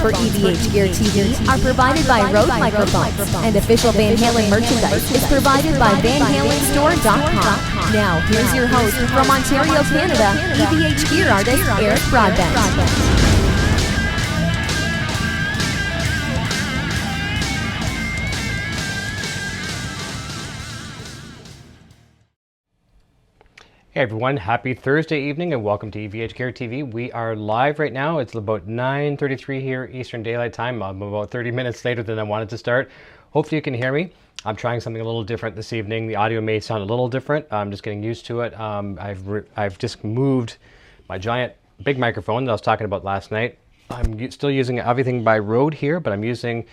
for EVH Gear TV are provided by Rode Microphones, and official Van Halen merchandise is provided by VanHalenStore.com. Now, here's your host from Ontario, Canada, EVH Gear artist Eric Broadbent. Hey everyone, happy Thursday evening and welcome to EVH Gear TV. We are live right now. It's about 9:33 here Eastern Daylight Time. I'm about 30 minutes later than I wanted to start. Hopefully you can hear me. I'm trying something a little different this evening. The audio may sound a little different. I'm just getting used to it. I've just moved my giant big microphone that I was talking about last night. I'm still using everything by Rode here, but I'm using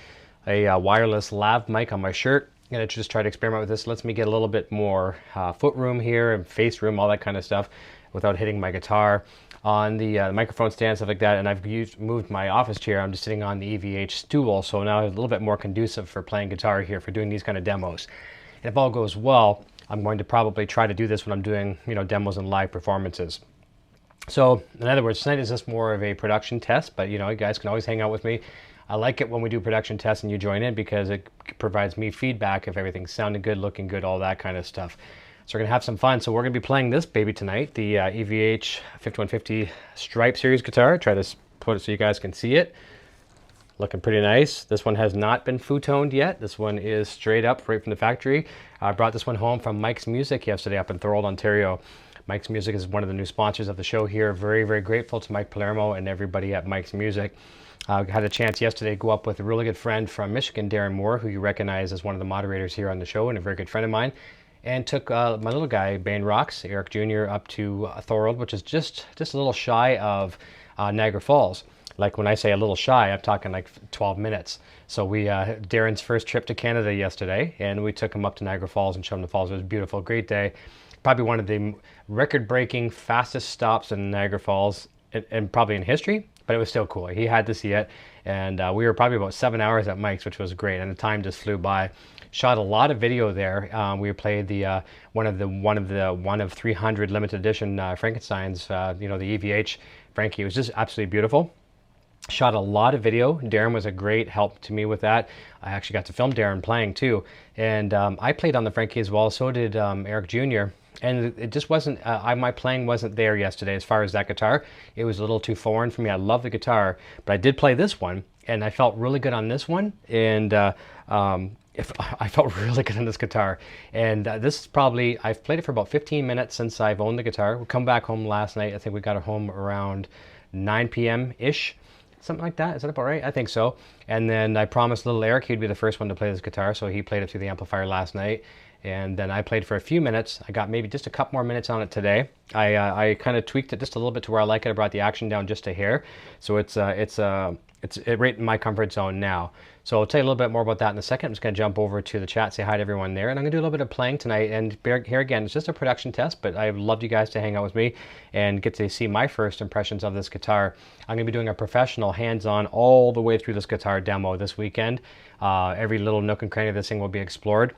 a wireless lav mic on my shirt. I'm going to just try to experiment with this. It lets me get a little bit more foot room here and face room, all that kind of stuff without hitting my guitar on the microphone stand, stuff like that. And I've moved my office chair. I'm just sitting on the EVH stool, so now it's a little bit more conducive for playing guitar here, for doing these kind of demos. And if all goes well, I'm going to probably try to do this when I'm doing, demos and live performances. So in other words, tonight is just more of a production test, but you guys can always hang out with me. I like it when we do production tests and you join in because it provides me feedback if everything's sounding good, looking good, all that kind of stuff. So we're going to have some fun. So we're going to be playing this baby tonight, the EVH 5150 Stripe Series guitar. Try to put it so you guys can see it. Looking pretty nice. This one has not been futoned yet. This one is straight up right from the factory. I brought this one home from Mike's Music yesterday up in Thorold, Ontario. Mike's Music is one of the new sponsors of the show here. Very, very grateful to Mike Palermo and everybody at Mike's Music. I had a chance yesterday to go up with a really good friend from Michigan, Darren Moore, who you recognize as one of the moderators here on the show and a very good friend of mine, and took my little guy, Bane Rocks, Eric Jr., up to Thorold, which is just a little shy of Niagara Falls. Like when I say a little shy, I'm talking like 12 minutes. So we, Darren's first trip to Canada yesterday, and we took him up to Niagara Falls and showed him the falls. It was a beautiful, great day. Probably one of the record-breaking fastest stops in Niagara Falls, and probably in history. But it was still cool. He had to see it, and we were probably about 7 hours at Mike's, which was great, and the time just flew by. Shot a lot of video there. We played the one of 300 limited edition Frankensteins. The EVH Frankie. It was just absolutely beautiful. Shot a lot of video. Darren was a great help to me with that. I actually got to film Darren playing too, and I played on the Frankie as well. So did Eric Jr. And it just wasn't, my playing wasn't there yesterday as far as that guitar. It was a little too foreign for me. I love the guitar, but I did play this one, and I felt really good on this one. And I felt really good on this guitar. And this is probably, I've played it for about 15 minutes since I've owned the guitar. We come back home last night. I think we got it home around 9 p.m.-ish. Something like that. Is that about right? I think so. And then I promised little Eric he'd be the first one to play this guitar, so he played it through the amplifier last night. And then I played for a few minutes. I got maybe just a couple more minutes on it today. I kind of tweaked it just a little bit to where I like it. I brought the action down just a hair, so it's right in my comfort zone now. So I'll tell you a little bit more about that in a second. I'm just going to jump over to the chat, say hi to everyone there, and I'm going to do a little bit of playing tonight. And here again, it's just a production test, but I've loved you guys to hang out with me and get to see my first impressions of this guitar. I'm going to be doing a professional hands-on all the way through this guitar demo this weekend. Every little nook and cranny of this thing will be explored.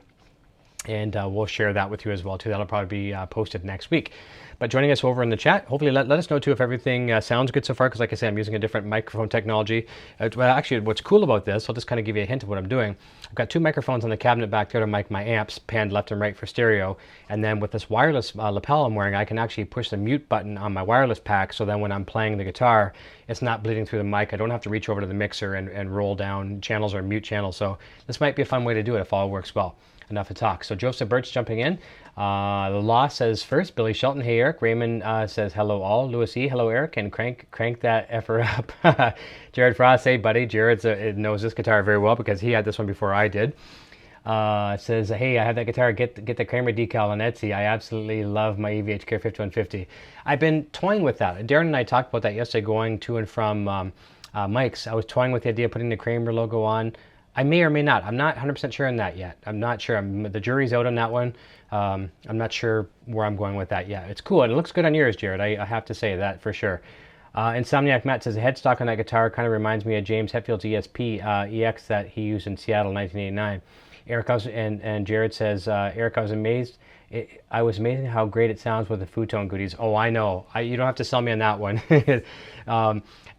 And we'll share that with you as well too. That'll probably be posted next week. But joining us over in the chat, hopefully let us know too if everything sounds good so far, because like I said, I'm using a different microphone technology. Well, actually, what's cool about this, I'll just kind of give you a hint of what I'm doing. I've got two microphones on the cabinet back there to mic my amps, panned left and right for stereo. And then with this wireless lapel I'm wearing, I can actually push the mute button on my wireless pack, so then when I'm playing the guitar, it's not bleeding through the mic. I don't have to reach over to the mixer and roll down channels or mute channels. So this might be a fun way to do it if all works well. Enough to talk. So Joseph Birch jumping in. The Law says first. Billy Shelton, hey Eric. Raymond says hello all. Louis E, hello Eric. And crank that effer up. Jared Frost, hey buddy. Jared knows this guitar very well because he had this one before I did. Says, hey, I have that guitar. Get the Kramer decal on Etsy. I absolutely love my EVH Gear 5150. I've been toying with that. Darren and I talked about that yesterday, going to and from Mike's. I was toying with the idea of putting the Kramer logo on. I may or may not. I'm not 100% sure on that yet. I'm not sure. The jury's out on that one. I'm not sure where I'm going with that yet. It's cool, and it looks good on yours, Jared. I have to say that for sure. Insomniac Matt says, the headstock on that guitar kind of reminds me of James Hetfield's ESP EX that he used in Seattle in 1989. Eric and Jared says, Eric, I was amazed. I was amazed how great it sounds with the futon goodies. Oh, I know. You don't have to sell me on that one.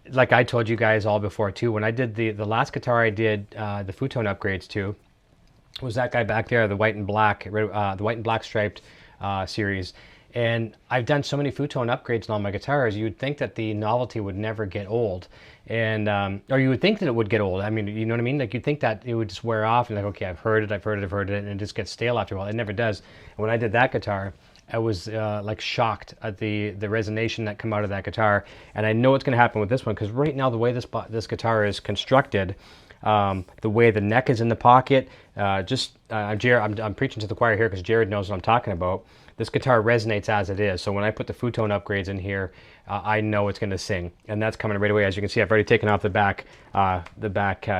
Like I told you guys all before too, when I did the last guitar I did the futon upgrades to, was that guy back there, the white and black striped series. And I've done so many futon upgrades on all my guitars, you'd think that the novelty would never get old. And, or you would think that it would get old. I mean, you know what I mean? Like you'd think that it would just wear off and like, okay, I've heard it, and it just gets stale after a while. It never does. And when I did that guitar, I was like shocked at the resonation that come out of that guitar. And I know what's going to happen with this one, because right now the way this guitar is constructed, the way the neck is in the pocket, Jared, I'm preaching to the choir here because Jared knows what I'm talking about. This guitar resonates as it is, so when I put the futon upgrades in here, I know it's going to sing, and that's coming right away. As you can see, I've already taken off the back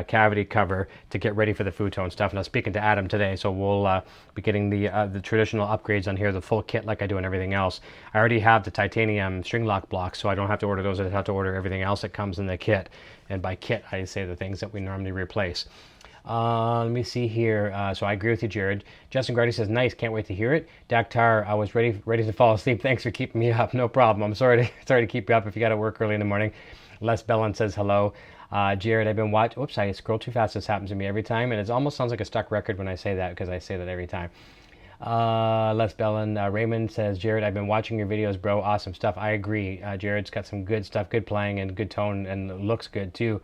cavity cover to get ready for the futon stuff. And I was speaking to Adam today, so we'll be getting the traditional upgrades on here, the full kit like I do and everything else. I already have the titanium string lock blocks, so I don't have to order those. I have to order everything else that comes in the kit, and by kit I say the things that we normally replace. Let me see here. So I agree with you, Jared. Justin Grady says, nice, can't wait to hear it. Daktar, I was ready to fall asleep. Thanks for keeping me up. No problem. I'm sorry to keep you up if you got to work early in the morning. Les Bellin says hello. Jared, I've been watching. Oops, I scroll too fast. This happens to me every time, and it almost sounds like a stuck record when I say that, because I say that every time. Les Bellin, Raymond says, Jared, I've been watching your videos, bro. Awesome stuff. I agree. Jared's got some good stuff, good playing, and good tone, and looks good too.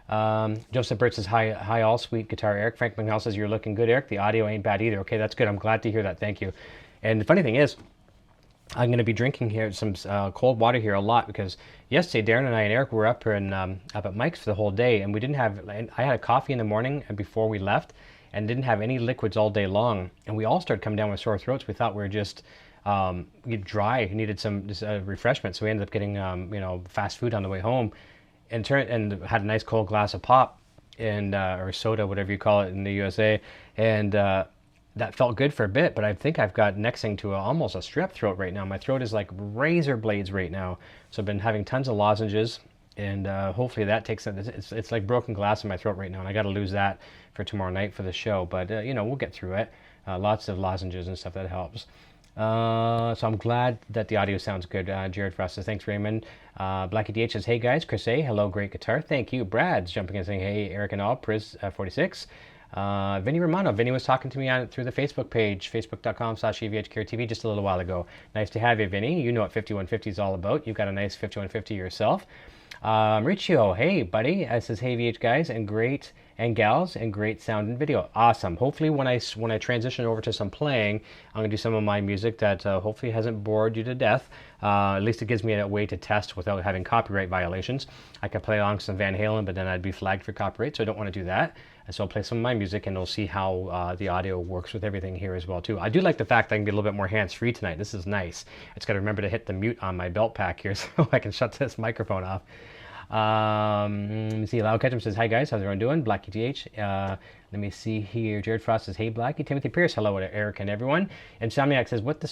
Joseph Burt says, hi all, sweet guitar Eric. Frank McNall says, you're looking good, Eric. The audio ain't bad either. Okay, that's good. I'm glad to hear that. Thank you. And the funny thing is, I'm going to be drinking here some cold water here a lot, because yesterday Darren and I and Eric were up here up at Mike's for the whole day, and we didn't have. I had a coffee in the morning and before we left, and didn't have any liquids all day long, and we all started coming down with sore throats. We thought we were just dry, needed some refreshment, so we ended up getting fast food on the way home. And had a nice cold glass of pop and or soda, whatever you call it in the USA, and that felt good for a bit. But I think I've got next thing to almost a strep throat right now. My throat is like razor blades right now. So I've been having tons of lozenges, and hopefully that takes it. It's like broken glass in my throat right now, and I got to lose that for tomorrow night for the show. But we'll get through it. Lots of lozenges and stuff, that helps. So I'm glad that the audio sounds good. Jared Frost says, thanks, Raymond. Blackie DH says, hey guys. Chris A, hello, great guitar. Thank you. Brad's jumping in saying, hey, Eric and all. Priz 46. Vinny Romano. Vinny was talking to me through the Facebook page, facebook.com/EVHCareTV, just a little while ago. Nice to have you, Vinny. You know what 5150 is all about. You've got a nice 5150 yourself. Riccio, hey buddy. Says, hey VH guys and gals, and great sound and video. Awesome. Hopefully when I transition over to some playing, I'm going to do some of my music that hopefully hasn't bored you to death. At least it gives me a way to test without having copyright violations. I could play along some Van Halen, but then I'd be flagged for copyright, so I don't want to do that. And so I'll play some of my music, and we'll see how the audio works with everything here as well too. I do like the fact that I can be a little bit more hands-free tonight. This is nice. I just got to remember to hit the mute on my belt pack here so I can shut this microphone off. Let me see. Loud Ketchum says, hi guys, how's everyone doing? Blackie TH. Let me see here. Jared Frost says, hey Blackie. Timothy Pierce, hello to Eric and everyone. And Insomniac says, what do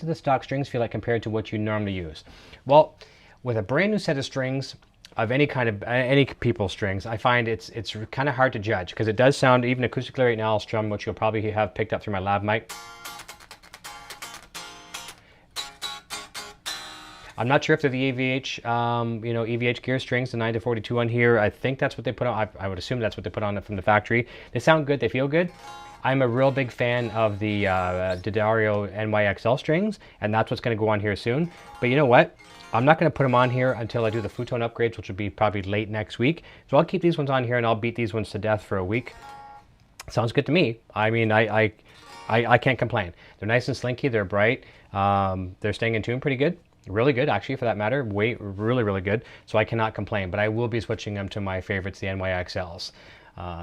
the stock strings feel like compared to what you normally use? Well, with a brand new set of strings of any kind of any people strings, I find it's kind of hard to judge, because it does sound, even acoustically right now, I'll strum, which you'll probably have picked up through my lav mic. I'm not sure if they're the EVH, EVH gear strings, the 9-42 on here. I think that's what they put on. I would assume that's what they put on it from the factory. They sound good. They feel good. I'm a real big fan of the D'Addario NYXL strings, and that's what's going to go on here soon. But you know what? I'm not going to put them on here until I do the futon upgrades, which will be probably late next week. So I'll keep these ones on here, and I'll beat these ones to death for a week. Sounds good to me. I mean, I can't complain. They're nice and slinky. They're bright. They're staying in tune pretty good. Really good, actually, for that matter. Really, really good. So I cannot complain, but I will be switching them to my favorites, the NYXLs.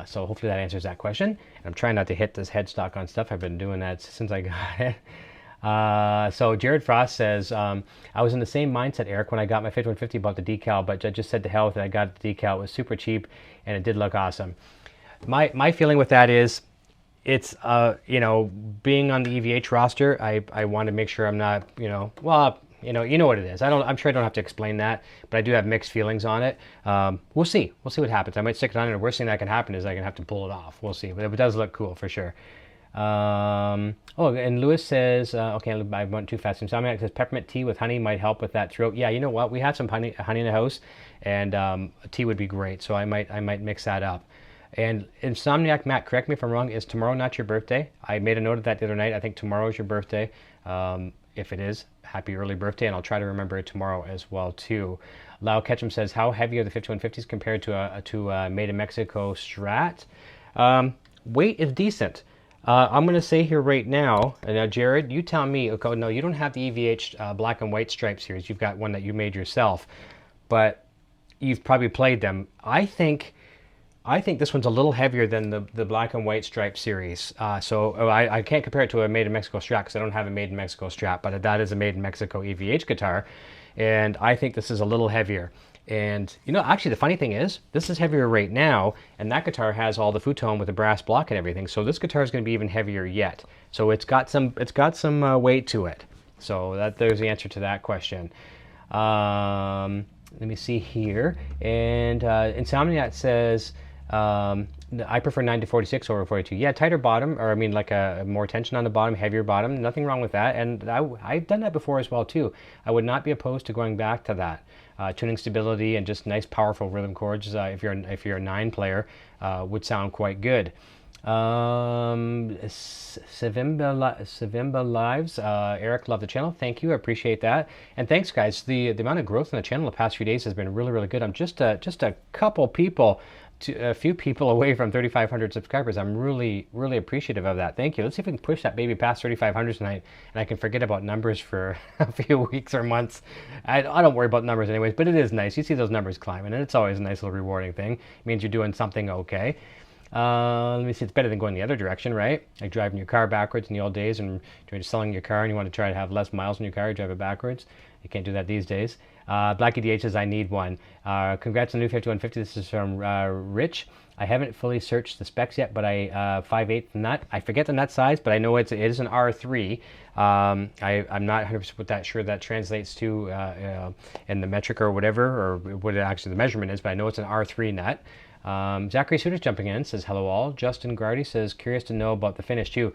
So hopefully that answers that question. And I'm trying not to hit this headstock on stuff. I've been doing that since I got it. So Jared Frost says, I was in the same mindset, Eric, when I got my 5150 about the decal, but I just said to hell with it. I got the decal. It was super cheap, and it did look awesome. My feeling with that is, it's, being on the EVH roster, I want to make sure I'm not, you know what it is. I'm sure I don't have to explain that, but I do have mixed feelings on it. We'll see what happens. I might stick it on, and the worst thing that can happen is I can have to pull it off. We'll see, but it does look cool for sure. Oh, and Lewis says, okay, I went too fast. Insomniac says peppermint tea with honey might help with that throat. Yeah, you know what? We have some honey in the house, and tea would be great. So I might mix that up. And Insomniac Matt, correct me if I'm wrong. Is tomorrow not your birthday? I made a note of that the other night. I think tomorrow is your birthday. If it is, happy early birthday, and I'll try to remember it tomorrow as well too. Lau Ketchum says, how heavy are the 5150s compared to a made in Mexico Strat? Weight is decent. I'm going to say here right now, Jared, you tell me, okay, no, you don't have the EVH black and white stripe series. You've got one that you made yourself, but you've probably played them. I think this one's a little heavier than the black and white stripe series. So I can't compare it to a made in Mexico Strat because I don't have a made in Mexico Strat, but that is a made in Mexico EVH guitar. And I think this is a little heavier. And actually the funny thing is, this is heavier right now, and that guitar has all the futon with the brass block and everything. So this guitar is going to be even heavier yet. So it's got some weight to it. So there's the answer to that question. Let me see here. And Insomniac says, I prefer 9 to 46 over 42. Yeah, tighter bottom, or I mean like a more tension on the bottom, heavier bottom. Nothing wrong with that. And I've done that before as well too. I would not be opposed to going back to that. Tuning stability and just nice powerful rhythm chords, if you're a 9 player, would sound quite good. Savimba Lives, Eric, love the channel. Thank you, I appreciate that. And thanks guys, the amount of growth on the channel the past few days has been really, really good. I'm just a couple people, a few people away from 3,500 subscribers. I'm really, really appreciative of that. Thank you. Let's see if we can push that baby past 3,500 tonight, and I can forget about numbers for a few weeks or months. I don't worry about numbers anyways, but it is nice. You see those numbers climbing, and it's always a nice little rewarding thing. It means you're doing something okay. Let me see, it's better than going the other direction, right? Like driving your car backwards in the old days and selling your car and you want to try to have less miles in your car, you drive it backwards. You can't do that these days. Black EDH says, I need one. Congrats on the new 5150. This is from Rich. I haven't fully searched the specs yet, but 5/8 nut. I forget the nut size, but I know it is an R3. I'm not 100% sure that translates to in the metric or whatever, or what actually the measurement is, but I know it's an R3 nut. Zachary Suter's jumping in, says hello all. Justin Gardy says, curious to know about the finish too.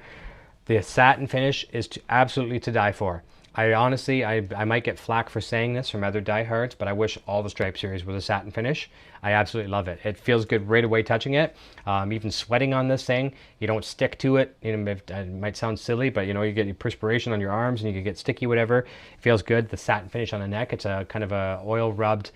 The satin finish is absolutely to die for. I honestly, I might get flack for saying this from other diehards, but I wish all the stripe series was a satin finish. I absolutely love it. It feels good right away touching it. Even sweating on this thing, you don't stick to it. It might sound silly, but you get your perspiration on your arms and you can get sticky, whatever. It feels good. The satin finish on the neck, it's a kind of a oil rubbed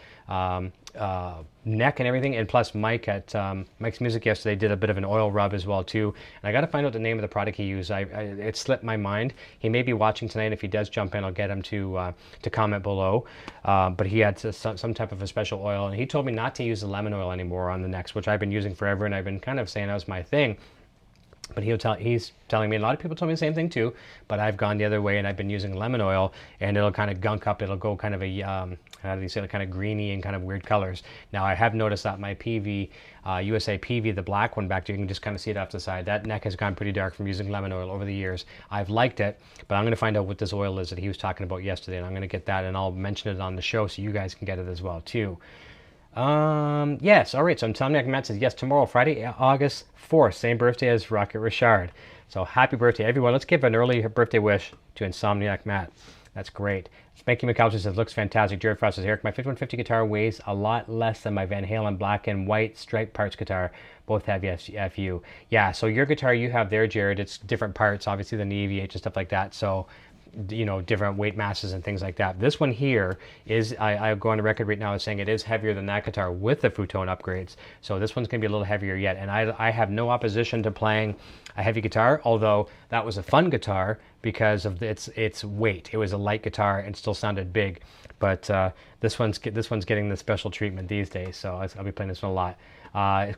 neck and everything, and plus Mike at Mike's Music yesterday did a bit of an oil rub as well too. And I got to find out the name of the product he used. It slipped my mind. He may be watching tonight. If he does jump in, I'll get him to comment below. But he had some type of a special oil, and he told me not to use the lemon oil anymore on the necks, which I've been using forever, and I've been kind of saying that was my thing. But he's telling me, a lot of people told me the same thing too, but I've gone the other way and I've been using lemon oil, and it'll kind of gunk up. It'll go kind of a, how do you say it, kind of greeny and kind of weird colors. Now I have noticed that my PV, USA PV, the black one back there, you can just kind of see it off the side. That neck has gone pretty dark from using lemon oil over the years. I've liked it, but I'm going to find out what this oil is that he was talking about yesterday, and I'm going to get that, and I'll mention it on the show so you guys can get it as well too. Yes, all right, so Insomniac Matt says, yes, tomorrow, Friday, August 4th, same birthday as Rocket Richard. So happy birthday, everyone. Let's give an early birthday wish to Insomniac Matt. That's great. Spanky McAllister says, looks fantastic. Jared Frost says, Eric, my 5150 guitar weighs a lot less than my Van Halen black and white striped parts guitar. Both have FU. Yeah, so your guitar you have there, Jared, it's different parts, obviously, than the EVH and stuff like that. So different weight masses and things like that. This one here is, I go on the record right now as saying it is heavier than that guitar with the futon upgrades. So this one's going to be a little heavier yet. And I have no opposition to playing a heavy guitar, although that was a fun guitar because of its weight. It was a light guitar and still sounded big. But this one's getting the special treatment these days. So I'll be playing this one a lot.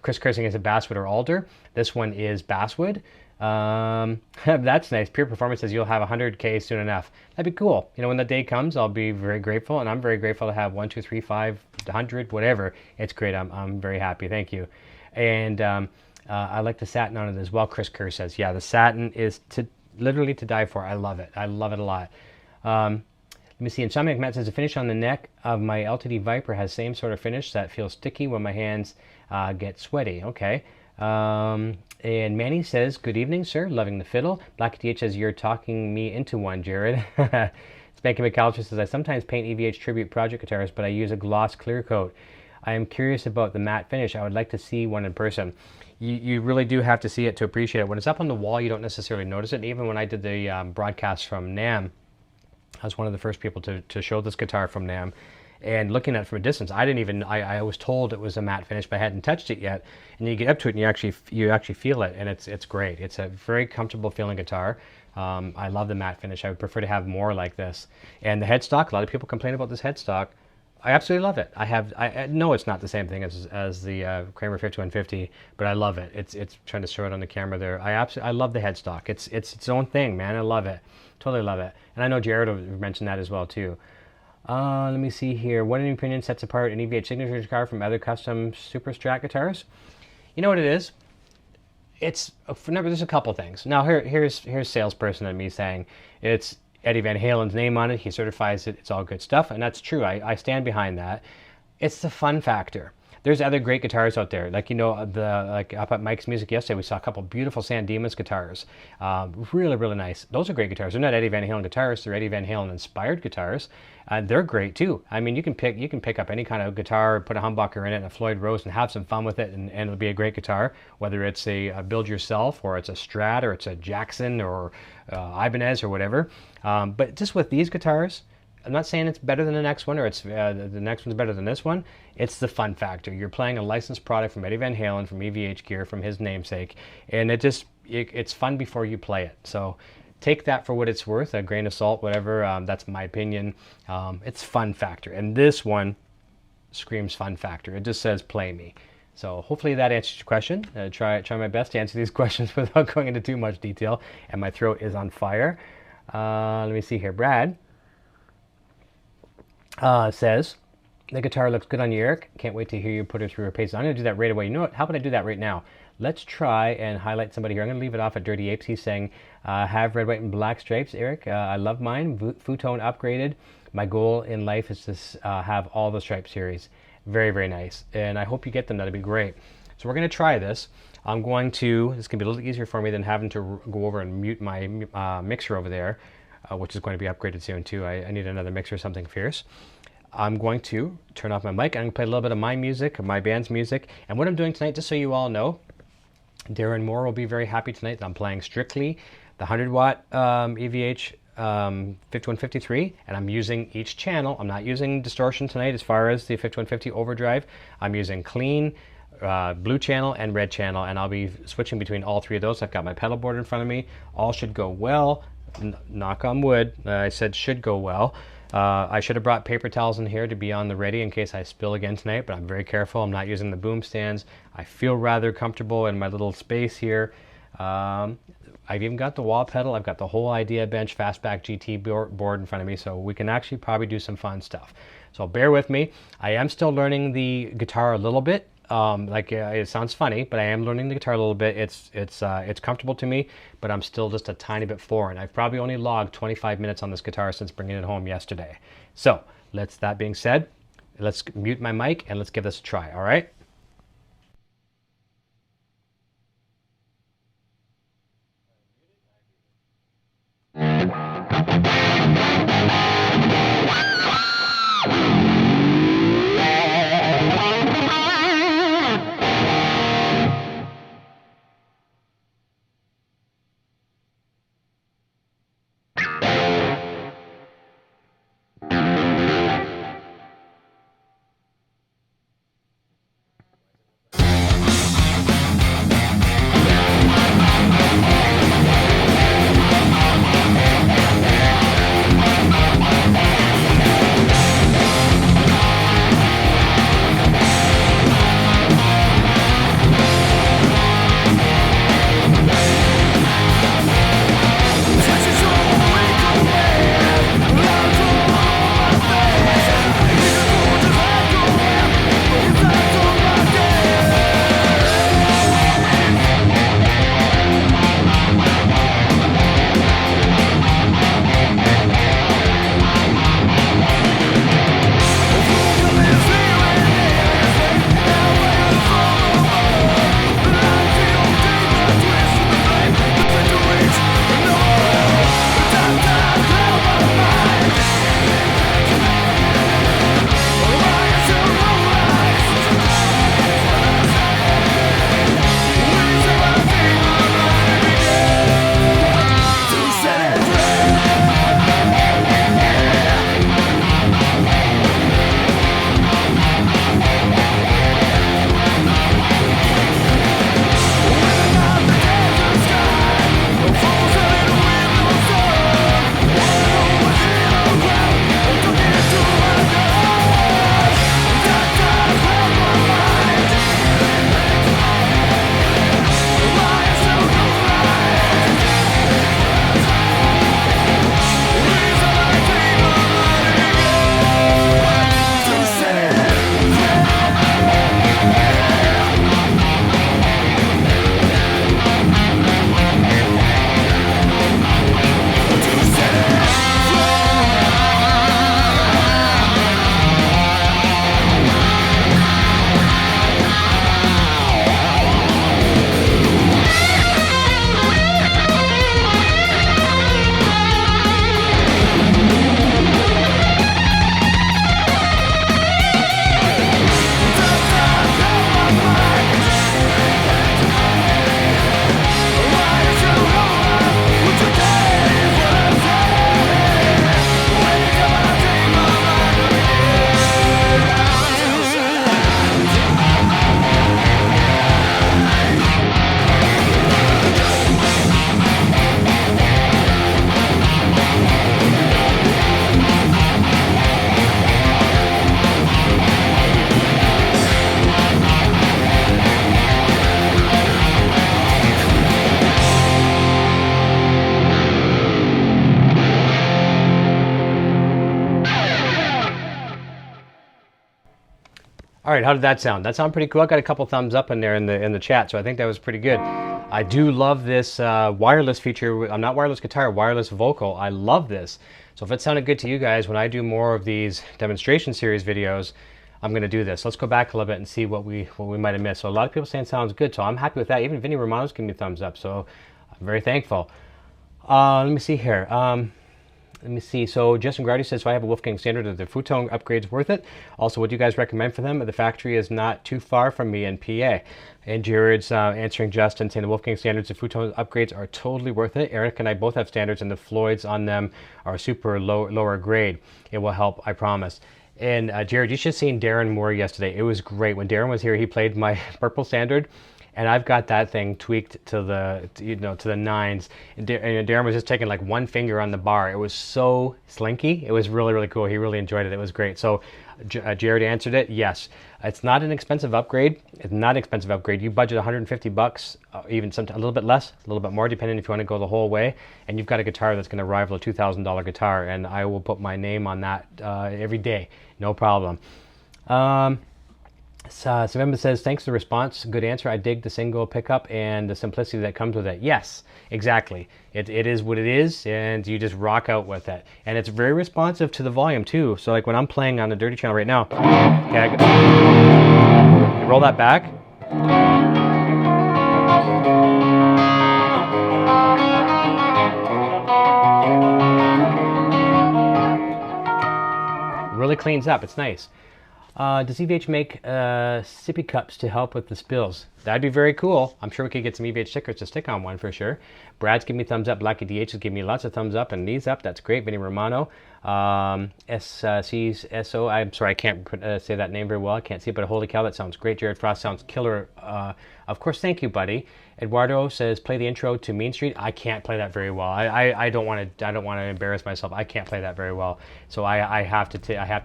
Chris Cursing is a basswood or alder. This one is basswood. That's nice. Pure Performance says you'll have 100K soon enough. That'd be cool. When the day comes, I'll be very grateful, and I'm very grateful to have 1, 2, 3, 5, 100, whatever. It's great. I'm very happy. Thank you. And I like the satin on it as well. Chris Kerr says, yeah, the satin is literally to die for. I love it. I love it a lot. Let me see. Insomniac Matt says the finish on the neck of my LTD Viper has same sort of finish that feels sticky when my hands get sweaty. Okay. And Manny says, good evening, sir. Loving the fiddle. Black DH says, you're talking me into one, Jared. Spanky McAllister says, I sometimes paint EVH tribute project guitars, but I use a gloss clear coat. I am curious about the matte finish. I would like to see one in person. You really do have to see it to appreciate it. When it's up on the wall, you don't necessarily notice it. Even when I did the broadcast from NAMM, I was one of the first people to show this guitar from NAMM. And looking at it from a distance, I was told it was a matte finish, but I hadn't touched it yet. And you get up to it and you actually feel it, and it's great. It's a very comfortable feeling guitar. I love the matte finish. I would prefer to have more like this. And the headstock, a lot of people complain about this headstock. I absolutely love it. I know it's not the same thing as the Kramer 5150, but I love it. It's trying to show it on the camera there. I love the headstock. It's its own thing, man. I love it. Totally love it. And I know Jared mentioned that as well too. Let me see here. What, in your opinion, sets apart an EVH signature guitar from other custom Super Strat guitars? You know what it is? There's a couple things. Now here's salesperson and me saying it's Eddie Van Halen's name on it. He certifies it. It's all good stuff, and that's true. I stand behind that. It's the fun factor. There's other great guitars out there. Like, like up at Mike's Music yesterday, we saw a couple beautiful San Dimas guitars. Really, really nice. Those are great guitars. They're not Eddie Van Halen guitars. They're Eddie Van Halen inspired guitars. They're great too. I mean, you can pick up any kind of guitar, put a humbucker in it and a Floyd Rose and have some fun with it, and it'll be a great guitar. Whether it's a build yourself, or it's a Strat, or it's a Jackson, or Ibanez, or whatever. But just with these guitars, I'm not saying it's better than the next one, or it's the next one's better than this one. It's the fun factor. You're playing a licensed product from Eddie Van Halen, from EVH gear, from his namesake, and it's fun before you play it. So take that for what it's worth, a grain of salt, whatever. That's my opinion. It's fun factor, and this one screams fun factor. It just says play me. So hopefully that answers your question. Try my best to answer these questions without going into too much detail, and my throat is on fire. Let me see here. Brad says, the guitar looks good on you, Eric. Can't wait to hear you put it through her paces. I'm going to do that right away. You know what? How about I do that right now? Let's try and highlight somebody here. I'm going to leave it off at Dirty Apes. He's saying, have red, white, and black stripes, Eric. I love mine. Futone upgraded. My goal in life is to have all the stripe series. Very, very nice. And I hope you get them. That'd be great. So we're going to try this. This is going to be a little easier for me than having to go over and mute my mixer over there, which is going to be upgraded soon too. I need another mixer or something fierce. I'm going to turn off my mic. I'm going to play a little bit of my music, my band's music. And what I'm doing tonight, just so you all know, Darren Moore will be very happy tonight that I'm playing strictly the 100-watt EVH 5153, and I'm using each channel. I'm not using distortion tonight as far as the 5150 overdrive. I'm using clean, blue channel and red channel, and I'll be switching between all three of those. I've got my pedal board in front of me. All should go well. Knock on wood. I said should go well. I should have brought paper towels in here to be on the ready in case I spill again tonight, but I'm very careful. I'm not using the boom stands. I feel rather comfortable in my little space here. I've even got the wall pedal. I've got the whole Idea Bench Fastback GT board in front of me, so we can actually probably do some fun stuff. So bear with me. I am still learning the guitar a little bit. It sounds funny, but I am learning the guitar a little bit. It's comfortable to me, but I'm still just a tiny bit foreign. I've probably only logged 25 minutes on this guitar since bringing it home yesterday. So that being said, let's mute my mic and let's give this a try. All right. All right, how did that sound? That sounded pretty cool. I got a couple thumbs up in there in the chat, so I think that was pretty good. I do love this wireless feature. I'm not wireless guitar, wireless vocal. I love this. So if it sounded good to you guys, when I do more of these demonstration series videos, I'm going to do this. Let's go back a little bit and see what we might have missed. So a lot of people saying it sounds good, so I'm happy with that. Even Vinny Romano's giving me a thumbs up, so I'm very thankful. Let me see here. Let me see. So Justin Grady says, so I have a Wolfgang Standard. Are the futon upgrades worth it? Also, what do you guys recommend for them? The factory is not too far from me in PA. And Jared's answering Justin, saying the Wolfgang Standards, the futon upgrades are totally worth it. Eric and I both have Standards, and the Floyds on them are super lower grade. It will help, I promise. And Jared, you should have seen Darren Moore yesterday. It was great. When Darren was here, he played my Purple Standard. And I've got that thing tweaked to the, to the nines. And Darren was just taking like one finger on the bar. It was so slinky. It was really, really cool. He really enjoyed it. It was great. So Jared answered it. Yes, it's not an expensive upgrade. It's not an expensive upgrade. You budget 150 bucks, even a little bit less, a little bit more, depending if you want to go the whole way. And you've got a guitar that's going to rival a $2,000 guitar. And I will put my name on that every day. No problem. Savemba says, thanks for the response. Good answer. I dig the single pickup and the simplicity that comes with it. Yes, exactly. It is what it is, and you just rock out with it. And it's very responsive to the volume, too. So like when I'm playing on the Dirty Channel right now, okay, I roll that back. Really cleans up. It's nice. Does EVH make sippy cups to help with the spills? That'd be very cool. I'm sure we could get some EVH stickers to stick on one for sure. Brad's giving me thumbs up. Blackie DH is giving me lots of thumbs up and knees up. That's great. Vinny Romano. SC's SO. I'm sorry, I can't say that name very well. I can't see it, but holy cow, that sounds great. Jared Frost sounds killer. Of course, thank you, buddy. Eduardo says, play the intro to Mean Street. I can't play that very well. I don't want to embarrass myself. I can't play that very well. So I have to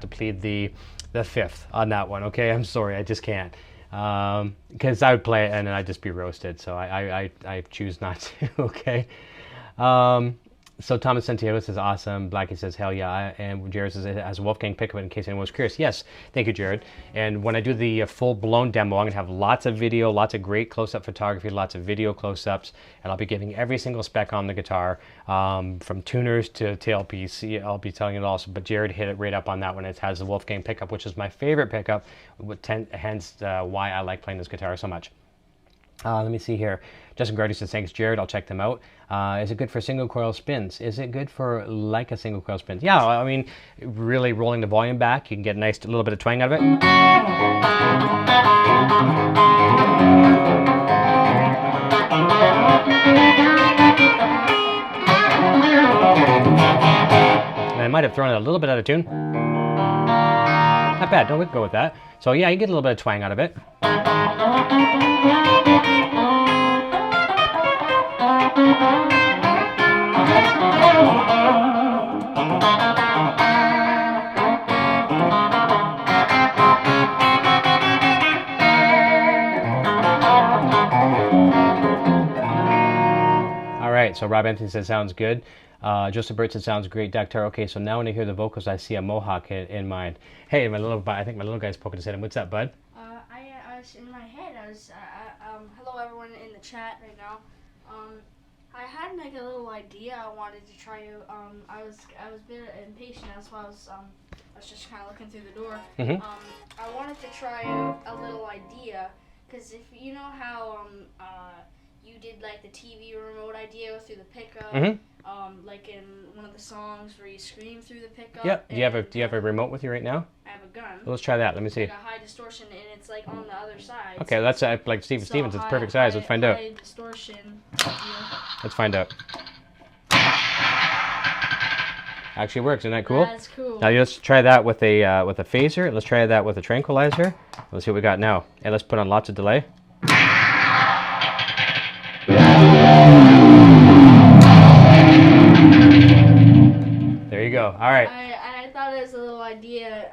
plead the fifth on that one. Okay, I'm sorry, I just can't. Because I would play it and then I'd just be roasted. So I choose not to. Okay. So Thomas Santiago says, awesome. Blackie says, hell yeah. And Jared says, it has a Wolfgang pickup in case anyone was curious. Yes, thank you, Jared. And when I do the full-blown demo, I'm going to have lots of video, lots of great close-up photography, lots of video close-ups, and I'll be giving every single spec on the guitar, from tuners to tailpiece. I'll be telling it all. But Jared hit it right up on that one. It has the Wolfgang pickup, which is my favorite pickup, hence why I like playing this guitar so much. Let me see here. Justin Gardy says, thanks, Jared. I'll check them out. Is it good for single coil spins? Is it good for like a single coil spin? Yeah, I mean, really rolling the volume back, you can get a nice little bit of twang out of it. And I might have thrown it a little bit out of tune. Not bad. No, we can go with that. So yeah, you get a little bit of twang out of it. All right, so Rob Anthony says sounds good. Joseph Burt said sounds great. Dr. Okay, so now when I hear the vocals, I see a mohawk in mind. Hey, I think my little guy's poking his head in. What's up, bud? I was in my head. Hello everyone in the chat right now. I had like a little idea I wanted to try out. I was a bit impatient. That's why I was just kind of looking through the door. Mm-hmm. I wanted to try out a little idea, because if you know how you did like the TV remote idea through the pickup, like in one of the songs where you scream through the pickup. Yep. Do you have a remote with you right now? I have a gun. Let's try that. Let me see. Like a high distortion, and it's like on the other side. Okay, so that's like Steven Stevens. It's perfect size. Let's find out. High distortion. Let's find out. Actually works. Isn't that cool? That's cool. Now let's try that with a phaser. Let's try that with a tranquilizer. Let's see what we got now. And let's put on lots of delay. There you go. All right. I thought it was a little idea.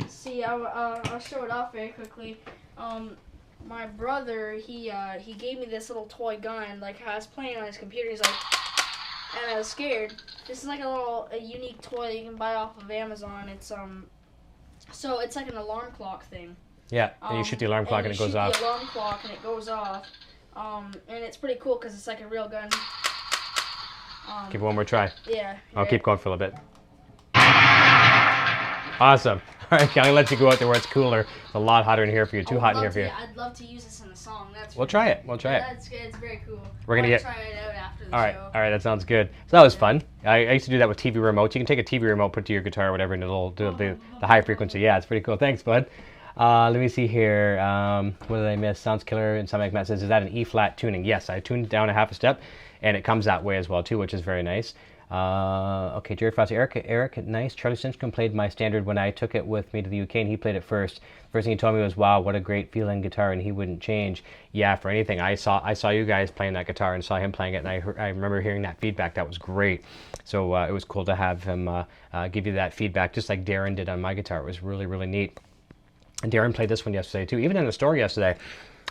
See, I'll show it off very quickly. My brother, he gave me this little toy gun. Like, I was playing on his computer. He's like, and I was scared. This is like a unique toy that you can buy off of Amazon. It's so it's like an alarm clock thing. Yeah, and you shoot the alarm clock and it goes off. You shoot the alarm clock and it goes off. And it's pretty cool because it's like a real gun. Give it one more try. Yeah. I'll keep going for a little bit. Awesome. All right, I'll let you go out there where it's cooler. It's a lot hotter in here for you. Too hot in here for you. I'd love to use this in a song. We'll try it. We'll try it. It's very cool. We're gonna try it out after the show. All right, that sounds good. So that was fun. I used to do that with TV remotes. You can take a TV remote, put it to your guitar or whatever, and it'll do the high frequency. Yeah, it's pretty cool. Thanks, bud. Let me see here. What did I miss? Sounds killer. And something like that says, is that an E flat tuning? Yes, I tuned down a half a step, and it comes that way as well too, which is very nice. Okay, Jerry Frost, Eric, nice. Charlie Stinchcombe played my standard when I took it with me to the UK, and he played it first. First thing he told me was, "Wow, what a great feeling guitar," and he wouldn't change. Yeah, for anything. I saw you guys playing that guitar and saw him playing it, and I remember hearing that feedback. That was great. So it was cool to have him give you that feedback, just like Darren did on my guitar. It was really, really neat. And Darren played this one yesterday too. Even in the store yesterday,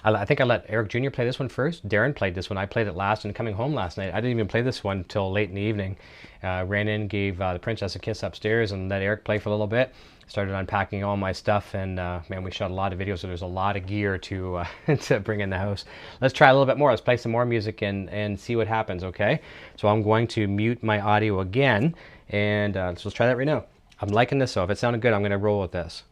I think I let Eric Jr. play this one first. Darren played this one. I played it last, and coming home last night, I didn't even play this one till late in the evening. Ran in, gave the princess a kiss upstairs, and let Eric play for a little bit. Started unpacking all my stuff, and man, we shot a lot of videos, so there's a lot of gear to to bring in the house. Let's try a little bit more. Let's play some more music and see what happens, okay? So I'm going to mute my audio again, and so let's try that right now. I'm liking this, so if it sounded good, I'm going to roll with this.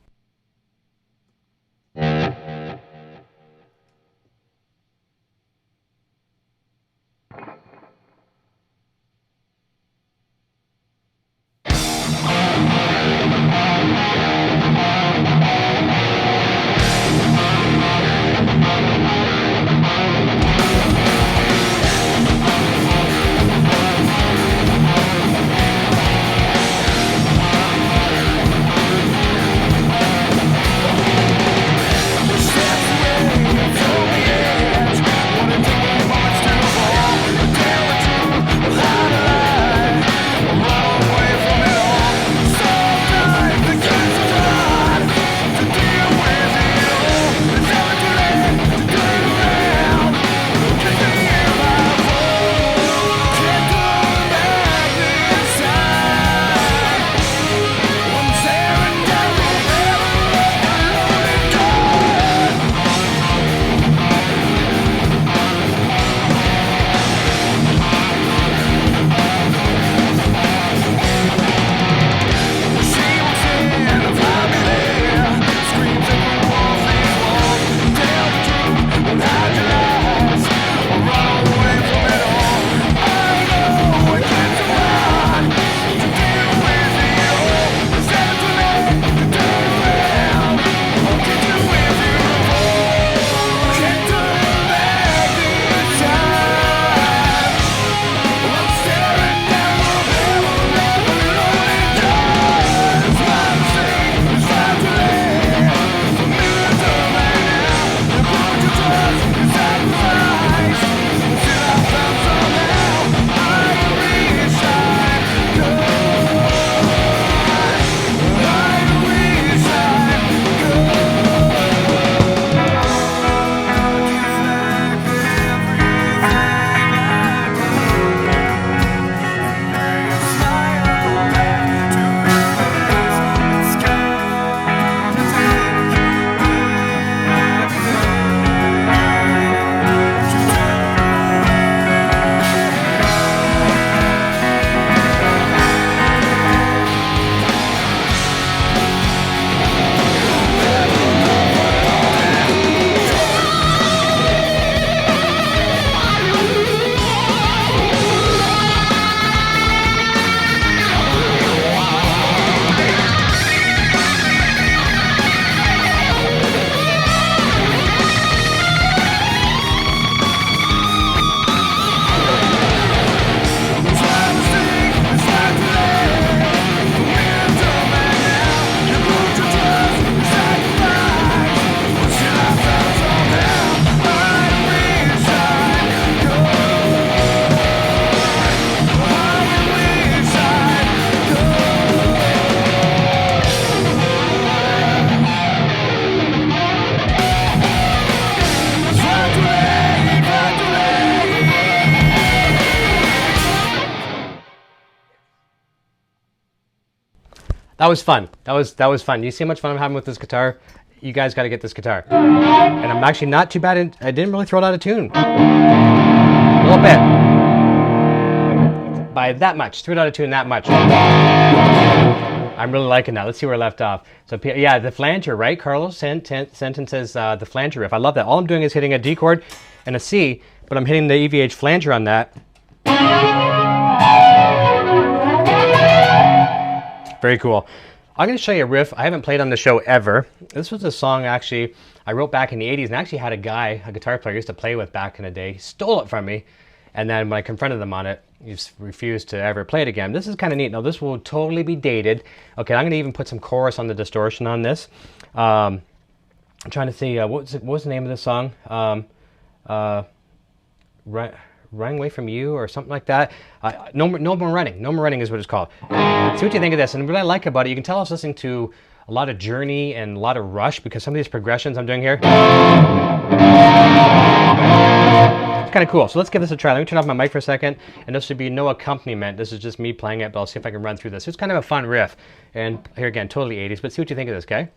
That was fun. That was fun. You see how much fun I'm having with this guitar? you guys got to get this guitar. And I'm actually not too bad. I didn't really throw it out of tune. A little bit. By that much. Threw it out of tune that much. I'm really liking that. Let's see where I left off. So yeah, the flanger, right? Carlo Santin says the flanger riff. I love that. All I'm doing is hitting a D chord and a C, but I'm hitting the EVH flanger on that. Very cool. I'm going to show you a riff I haven't played on the show ever. This was a song actually I wrote back in the 80s and actually had a guy, a guitar player I used to play with back in the day. He stole it from me. And then when I confronted him on it, he just refused to ever play it again. This is kind of neat. Now this will totally be dated. Okay, I'm going to even put some chorus on the distortion on this. I'm trying to see, what was the name of this song? Running Away From You or something like that. No More Running. No More Running is what it's called. See what you think of this. And what I like about it, you can tell I was listening to a lot of Journey and a lot of Rush because some of these progressions I'm doing here. It's kind of cool. So let's give this a try. Let me turn off my mic for a second. And this should be no accompaniment. This is just me playing it, but I'll see if I can run through this. It's kind of a fun riff. And here again, totally 80s. But see what you think of this, okay?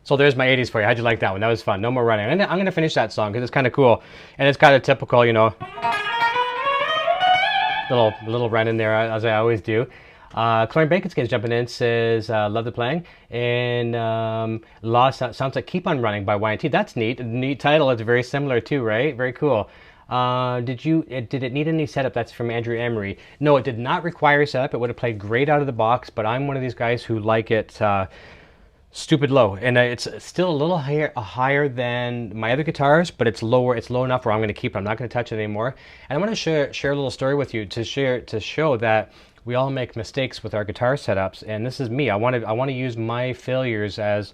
So there's my 80s for you. How'd you like that one? That was fun. No More Running. And I'm going to finish that song because it's kind of cool. And it's got a typical, you know, little run in there as I always do. Cloreen Baconskin is jumping in, says, love the playing. And sounds like Keep On Running by Y&T. That's neat. Neat title. It's very similar too, right? Very cool. Did it need any setup? That's from Andrew Emery. No, it did not require setup. It would have played great out of the box, but I'm one of these guys who like it stupid low, and it's still a little higher than my other guitars, but it's lower. It's low enough where I'm going to keep it. I'm not going to touch it anymore. And I want to share a little story with you to show that we all make mistakes with our guitar setups, and this is me. I want to use my failures as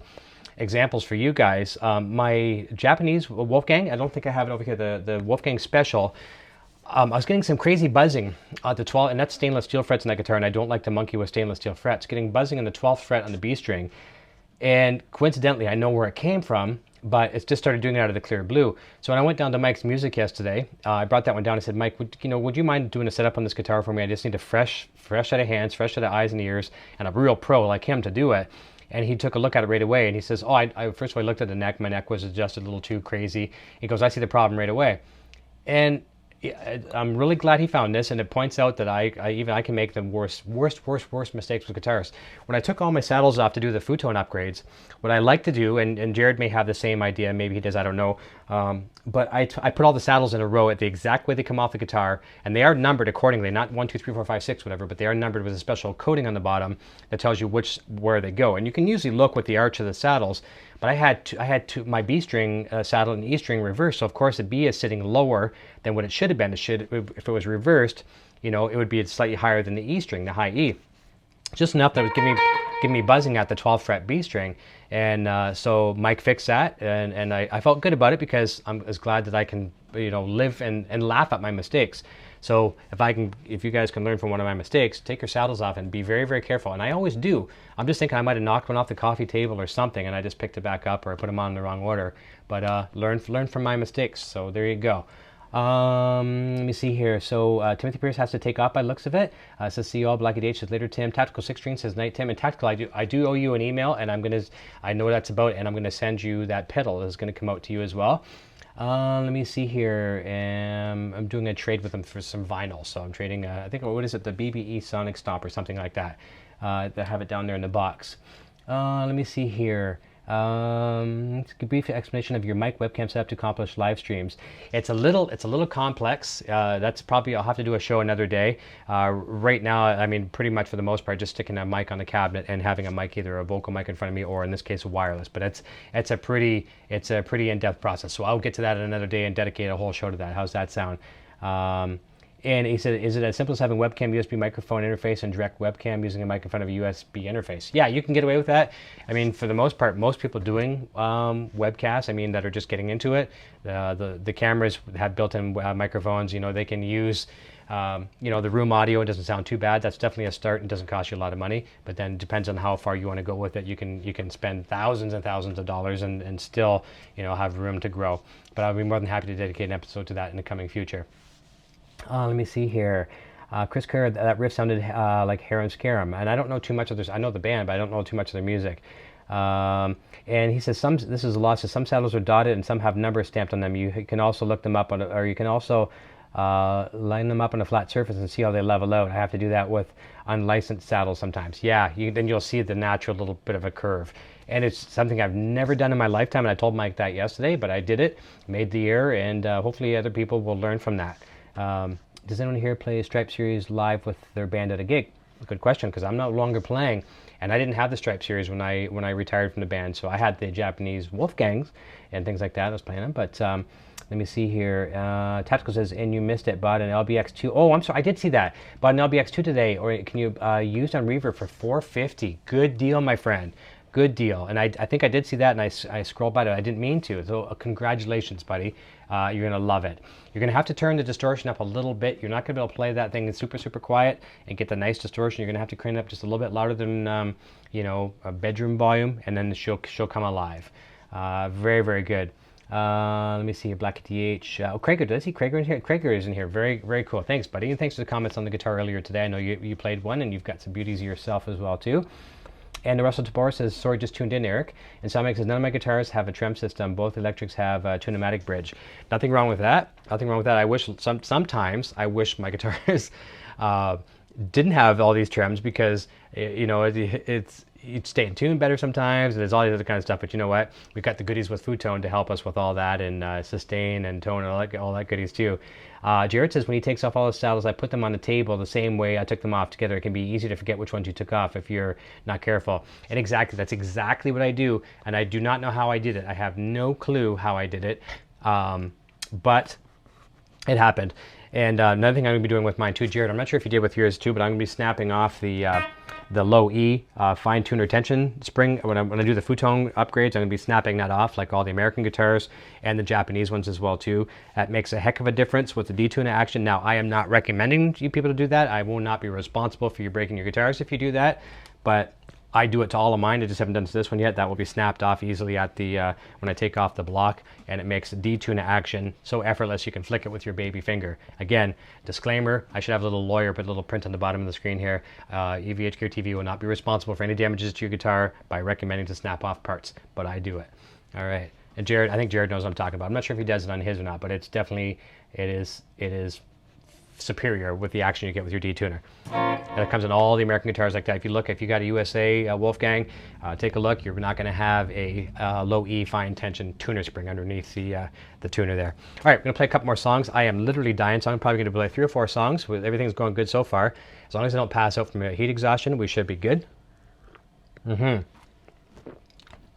examples for you guys. My Japanese Wolfgang, I don't think I have it over here, the Wolfgang Special. I was getting some crazy buzzing at the 12th, and that's stainless steel frets in that guitar, and I don't like to monkey with stainless steel frets. Getting buzzing on the 12th fret on the B string. And coincidentally, I know where it came from, but it's just started doing it out of the clear blue. So when I went down to Mike's Music yesterday, I brought that one down. I said, Mike, would you mind doing a setup on this guitar for me? I just need a fresh set of hands, fresh set of eyes and ears, and a real pro like him to do it. And he took a look at it right away, and he says, oh, I first of all, I looked at the neck. My neck was adjusted a little too crazy. He goes, I see the problem right away. And I'm really glad he found this, and it points out that I can make the worst mistakes with guitars. When I took all my saddles off to do the futon upgrades, what I like to do, and Jared may have the same idea, maybe he does, I don't know, but I put all the saddles in a row at the exact way they come off the guitar, and they are numbered accordingly, not 1, 2, 3, 4, 5, 6, whatever, but they are numbered with a special coating on the bottom that tells you where they go. And you can usually look with the arch of the saddles, but I had my B string saddle and E string reversed, so of course the B is sitting lower than what it should have been. If it was reversed, you know, it would be slightly higher than the E string, the high E. Just enough that it was giving me buzzing at the 12th fret B string. And so Mike fixed that, and I felt good about it because I'm as glad that I can, you know, live and laugh at my mistakes. So if you guys can learn from one of my mistakes, take your saddles off and be very, very careful. And I always do. I'm just thinking I might have knocked one off the coffee table or something, and I just picked it back up, or I put them on in the wrong order. But learn from my mistakes. So there you go. Let me see here. So Timothy Pierce has to take off by the looks of it. Says see you all. Blackie H says later Tim. Tactical 16 says night Tim. And Tactical, I do owe you an email, and I know what that's about, and I'm gonna send you that pedal that's gonna come out to you as well. Let me see here. I'm doing a trade with them for some vinyl. So I'm trading, I think, what is it? The BBE Sonic Stomp or something like that. They have it down there in the box. Let me see here. A brief explanation of your mic webcam setup to accomplish live streams. It's a little complex. That's probably, I'll have to do a show another day. Right now, I mean, pretty much for the most part, just sticking a mic on the cabinet and having a mic, either a vocal mic in front of me, or in this case, wireless. But it's a pretty in-depth process. So I'll get to that another day and dedicate a whole show to that. How's that sound? And he said, is it as simple as having webcam USB microphone interface and direct webcam using a mic in front of a USB interface? Yeah, you can get away with that. I mean, for the most part, most people doing webcasts, I mean, that are just getting into it, the cameras have built-in microphones. You know, they can use, the room audio. It doesn't sound too bad. That's definitely a start and doesn't cost you a lot of money. But then it depends on how far you want to go with it. You can spend thousands and thousands of dollars and still, have room to grow. But I'll be more than happy to dedicate an episode to that in the coming future. Let me see here. Chris Kerr, that riff sounded like Harum Scarum, and I don't know too much of this. I know the band, but I don't know too much of their music. And he says this is a loss. Some saddles are dotted and some have numbers stamped on them. You can also look them up or you can also line them up on a flat surface and see how they level out. I have to do that with unlicensed saddles sometimes. Yeah, then you'll see the natural little bit of a curve. And it's something I've never done in my lifetime, and I told Mike that yesterday, but I did it, made the error, and hopefully other people will learn from that. Does anyone here play Stripe Series live with their band at a gig? Good question, because I'm no longer playing, and I didn't have the Stripe Series when I retired from the band. So I had the Japanese Wolfgangs and things like that. I was playing them, but let me see here. Tactical says, and you missed it, bought an LBX2. Oh, I'm sorry, I did see that. Bought an LBX2 today, or can you used on Reverb for $450? Good deal, my friend. Good deal. And I think I did see that, and I scrolled by it. I didn't mean to. So congratulations, buddy. You're going to love it. You're going to have to turn the distortion up a little bit. You're not going to be able to play that thing super, super quiet and get the nice distortion. You're going to have to crank it up just a little bit louder than, a bedroom volume, and then she'll come alive. Very, very good. Let me see here. Black DH. Craig, did I see Craig in here? Craig is in here. Very, very cool. Thanks, buddy. And thanks for the comments on the guitar earlier today. I know you played one, and you've got some beauties yourself as well, too. And Russell Tabor says, sorry, just tuned in, Eric. And Sonic says, none of my guitars have a trem system. Both electrics have a tunematic bridge. Nothing wrong with that. Nothing wrong with that. I wish sometimes I wish my guitars didn't have all these trems, because you'd stay in tune better sometimes, and there's all these other kind of stuff. But you know what? We've got the goodies with Foodtone to help us with all that, and sustain and tone and all that goodies too. Jared says, when he takes off all his saddles, I put them on the table the same way I took them off together. It can be easy to forget which ones you took off if you're not careful. And that's exactly what I do. And I do not know how I did it. I have no clue how I did it. But it happened. And another thing I'm going to be doing with mine too, Jared, I'm not sure if you did with yours too, but I'm going to be snapping off the low E fine tuner tension spring. When I do the Foodtone upgrades, I'm going to be snapping that off, like all the American guitars and the Japanese ones as well too. That makes a heck of a difference with the detuner action. Now, I am not recommending you people to do that. I will not be responsible for you breaking your guitars if you do that, but I do it to all of mine. I just haven't done it to this one yet. That will be snapped off easily at the when I take off the block, and it makes detune action so effortless you can flick it with your baby finger. Again, disclaimer, I should have a little lawyer put a little print on the bottom of the screen here. EVH Gear TV will not be responsible for any damages to your guitar by recommending to snap off parts, but I do it. All right. And Jared, I think Jared knows what I'm talking about. I'm not sure if he does it on his or not, but it's definitely, it is superior with the action you get with your detuner. And it comes in all the American guitars like that. If you got a USA Wolfgang, take a look. You're not going to have a low E fine tension tuner spring underneath the tuner there. All right, we're going to play a couple more songs. I am literally dying, so I'm probably going to play 3 or 4 songs. Everything's going good so far. As long as I don't pass out from heat exhaustion, we should be good.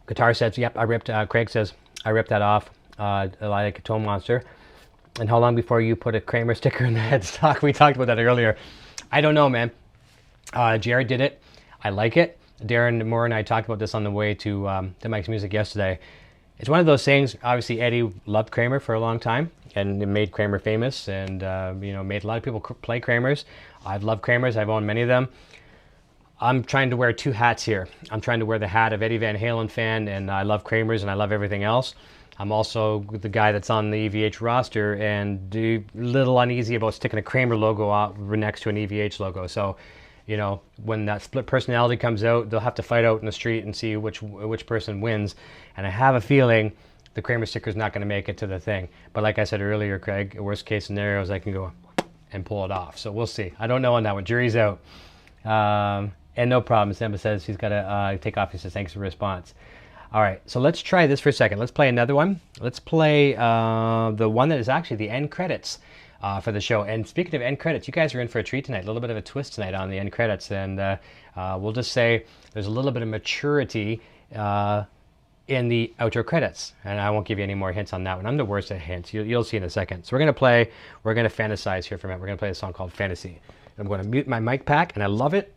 Guitar says, yep, I ripped. Craig says, I ripped that off. Like a Tone Monster. And how long before you put a Kramer sticker in the headstock? We talked about that earlier. I don't know, man. Jared did it. I like it. Darren Moore and I talked about this on the way to Mike's Music yesterday. it's one of those things. Obviously, Eddie loved Kramer for a long time, and it made Kramer famous, and made a lot of people play Kramers. I've loved Kramers. I've owned many of them. I'm trying to wear two hats here. I'm trying to wear the hat of Eddie Van Halen fan, and I love Kramers and I love everything else. I'm also the guy that's on the EVH roster and a little uneasy about sticking a Kramer logo out next to an EVH logo. So, when that split personality comes out, they'll have to fight out in the street and see which person wins. And I have a feeling the Kramer sticker is not going to make it to the thing. But like I said earlier, Craig, worst case scenarios, I can go and pull it off. So we'll see. I don't know on that one. Jury's out. And no problem. Simba says he's got to take off. He says, thanks for the response. All right, so let's try this for a second. Let's play another one. Let's play the one that is actually the end credits for the show. And speaking of end credits, you guys are in for a treat tonight. A little bit of a twist tonight on the end credits. And we'll just say there's a little bit of maturity in the outro credits. And I won't give you any more hints on that one. I'm the worst at hints. You'll see in a second. So we're going to fantasize here for a minute. We're going to play a song called Fantasy. I'm going to mute my mic pack, and I love it.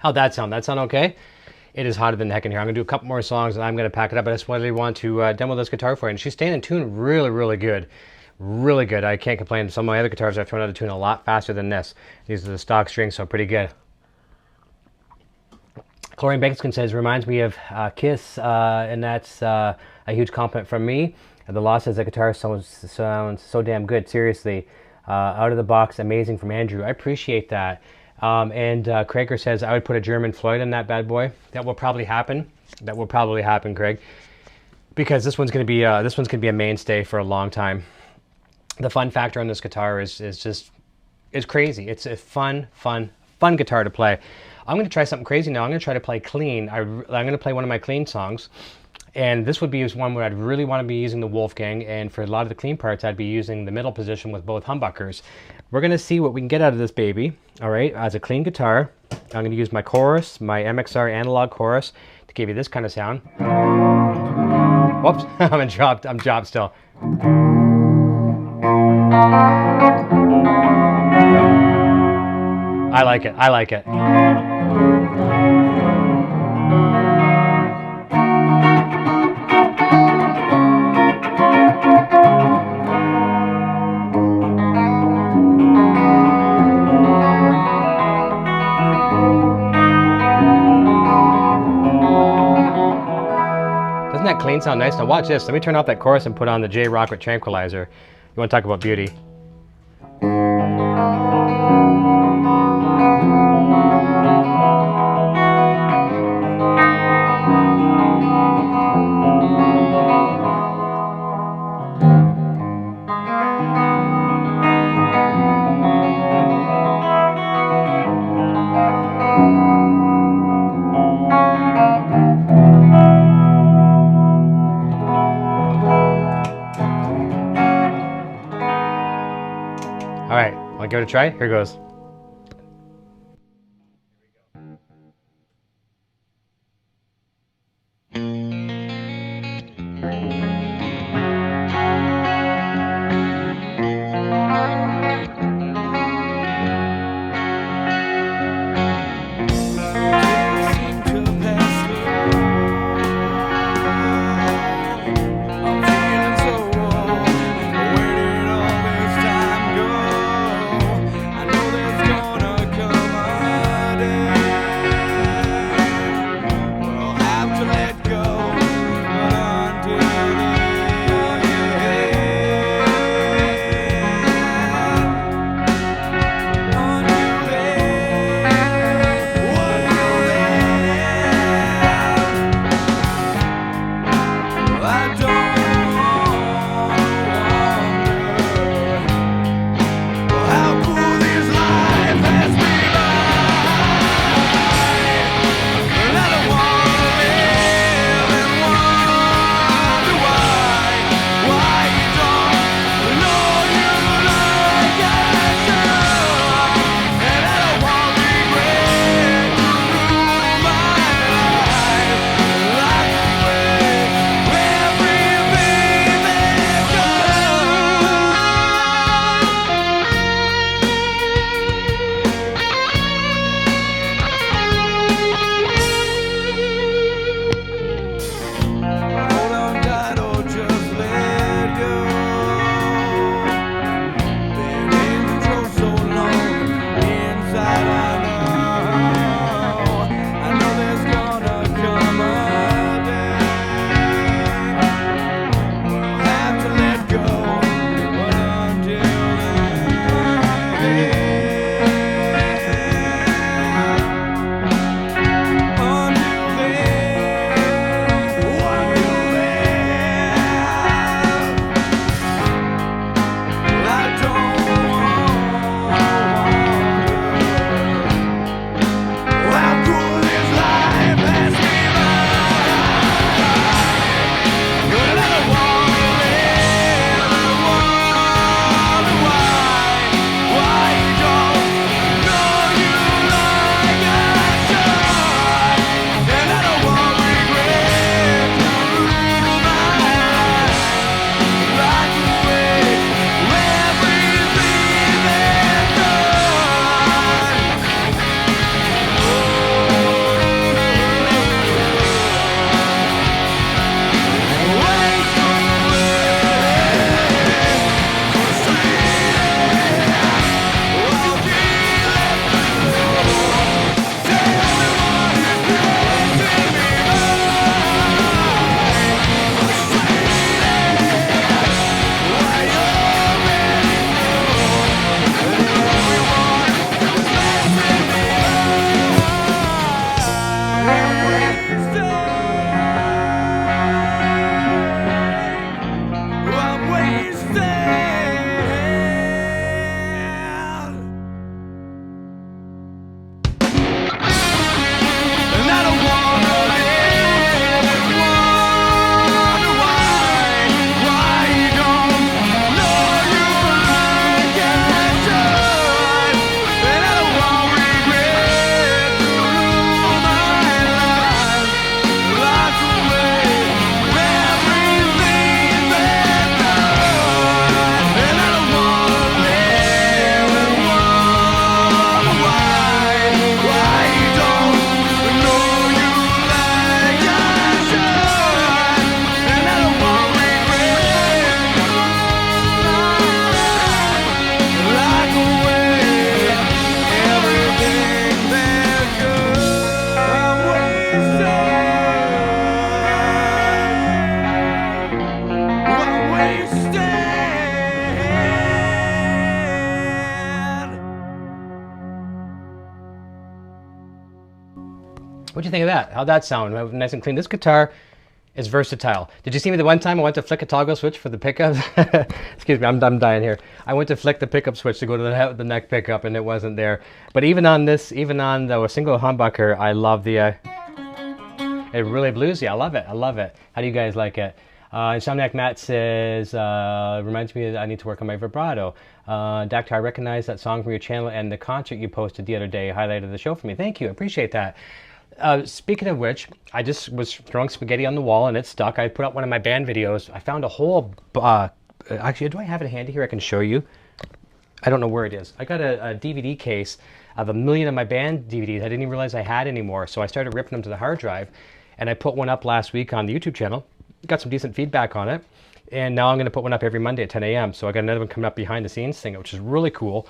How'd that sound? That sound okay? It is hotter than heck in here. I'm going to do a couple more songs and I'm going to pack it up. I just really want to demo this guitar for you. And she's staying in tune really, really good. Really good. I can't complain. Some of my other guitars I've thrown out of tune a lot faster than this. These are the stock strings, so pretty good. Cloreen Baconskin says, reminds me of Kiss, and that's a huge compliment from me. The Law says the guitar sounds so damn good. Seriously, out of the box, amazing from Andrew. I appreciate that. And Krager says, I would put a German Floyd on that bad boy. That will probably happen. That will probably happen, Craig, because this one's going to be a mainstay for a long time. The fun factor on this guitar is crazy. It's a fun guitar to play. I'm going to try something crazy now. I'm going to try to play clean. I'm going to play one of my clean songs. And this would be one where I'd really want to be using the Wolfgang. And for a lot of the clean parts, I'd be using the middle position with both humbuckers. We're going to see what we can get out of this baby. All right, as a clean guitar, I'm going to use my chorus, my MXR analog chorus, to give you this kind of sound. Whoops, I'm dropped still. I like it. I like it. Doesn't that clean sound nice? Now watch this. Let me turn off that chorus and put on the J-Rock with Tranquilizer. You want to talk about beauty? All right, want to give it a try? Here goes. I know What do you think of that? How'd that sound? Nice and clean. This guitar is versatile. Did you see me the one time I went to flick a toggle switch for the pickups? Excuse me, I'm dying here. I went to flick the pickup switch to go to the neck pickup and it wasn't there. But even on the single humbucker, I love the, it really bluesy. I love it. I love it. How do you guys like it? Insomniac Matt says, reminds me that I need to work on my vibrato. Doctor, I recognize that song from your channel and the concert you posted the other day highlighted the show for me. Thank you. I appreciate that. Speaking of which, I just was throwing spaghetti on the wall and it stuck. I put up one of my band videos. I found a whole, actually, do I have it handy here? I can show you. I don't know where it is. I got a DVD case of 1 million of my band DVDs. I didn't even realize I had anymore. So I started ripping them to the hard drive and I put one up last week on the YouTube channel. Got some decent feedback on it. And now I'm going to put one up every Monday at 10 a.m. So I got another one coming up behind the scenes thing, which is really cool.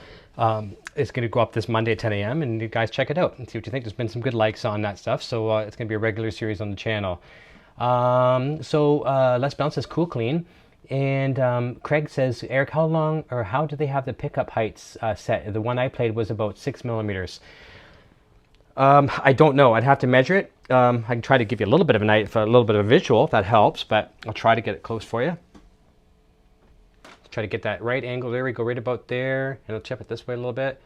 It's going to go up this Monday at 10 a.m. and you guys check it out and see what you think. There's been some good likes on that stuff. So it's going to be a regular series on the channel. Let's Bounce says cool clean. And Craig says, Eric, how long or how do they have the pickup heights set? The one I played was about 6 millimeters. I don't know. I'd have to measure it. I can try to give you a little bit of a visual if that helps, but I'll try to get it close for you. Try to get that right angle. There we go, right about there. And I'll tip it this way a little bit.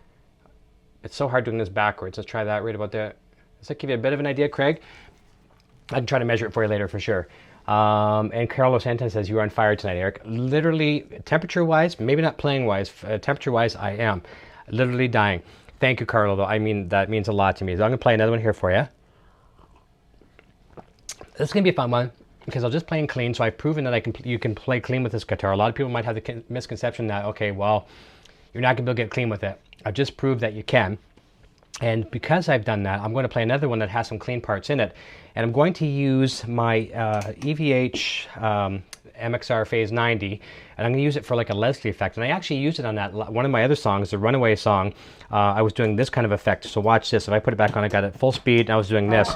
It's so hard doing this backwards. Let's try that right about there. Does that give you a bit of an idea, Craig? I can try to measure it for you later for sure. And Carlo Santin says, you're on fire tonight, Eric. Literally, temperature-wise, maybe not playing-wise, temperature-wise, I am. Literally dying. Thank you, Carlo, though. I mean, that means a lot to me. So I'm going to play another one here for you. This is going to be a fun one because I'll just play in clean. So I've proven that you can play clean with this guitar. A lot of people might have the misconception that, okay, well, you're not going to be able to get clean with it. I've just proved that you can. And because I've done that, I'm going to play another one that has some clean parts in it. And I'm going to use my EVH MXR Phase 90, and I'm going to use it for like a Leslie effect. And I actually used it on that one of my other songs, the Runaway song. I was doing this kind of effect. So watch this. If I put it back on, I got it full speed, and I was doing this.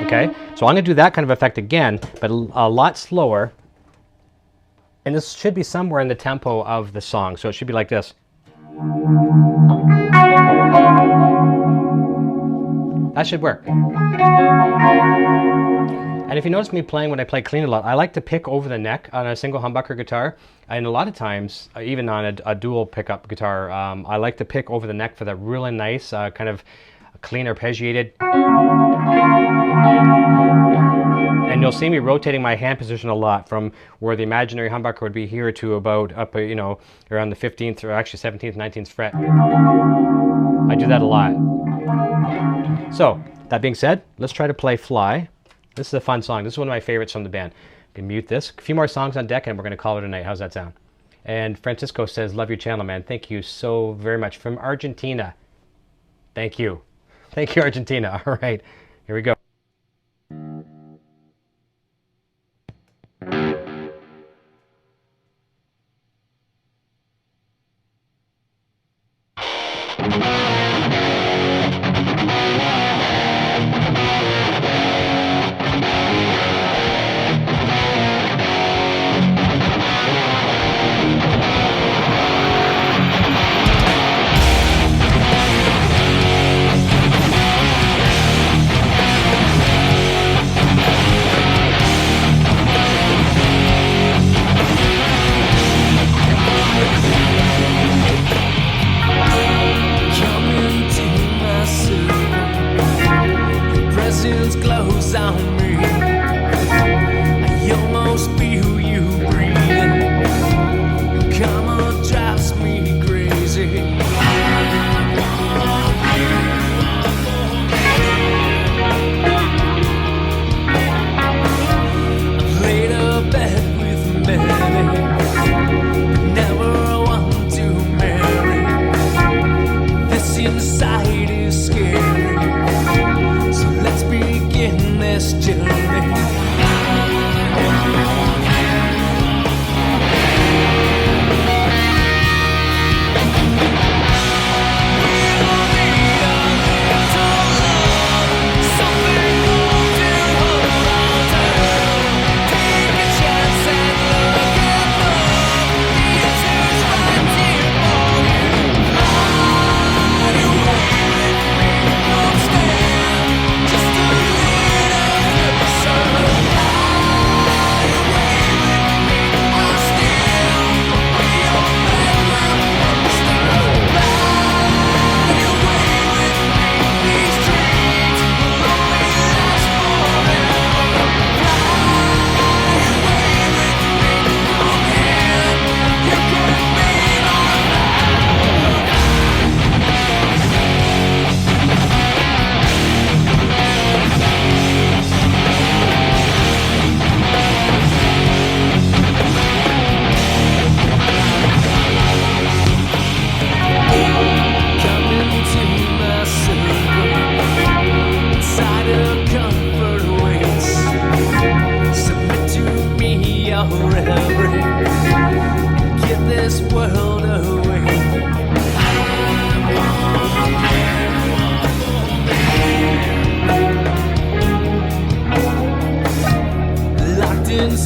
Okay, so I'm going to do that kind of effect again, but a lot slower. And this should be somewhere in the tempo of the song. So it should be like this. That should work. And if you notice me playing when I play clean a lot, I like to pick over the neck on a single humbucker guitar. And a lot of times, even on a dual pickup guitar, I like to pick over the neck for that really nice kind of clean arpeggiated. And you'll see me rotating my hand position a lot from where the imaginary humbucker would be here to about up, you know, around the 15th or actually 17th, 19th fret. I do that a lot. So, that being said, let's try to play Fly. This is a fun song. This is one of my favorites from the band. You can mute this. A few more songs on deck and we're going to call it a night. How's that sound? And Francisco says, love your channel, man. Thank you so very much. From Argentina. Thank you. Thank you, Argentina. All right, here we go.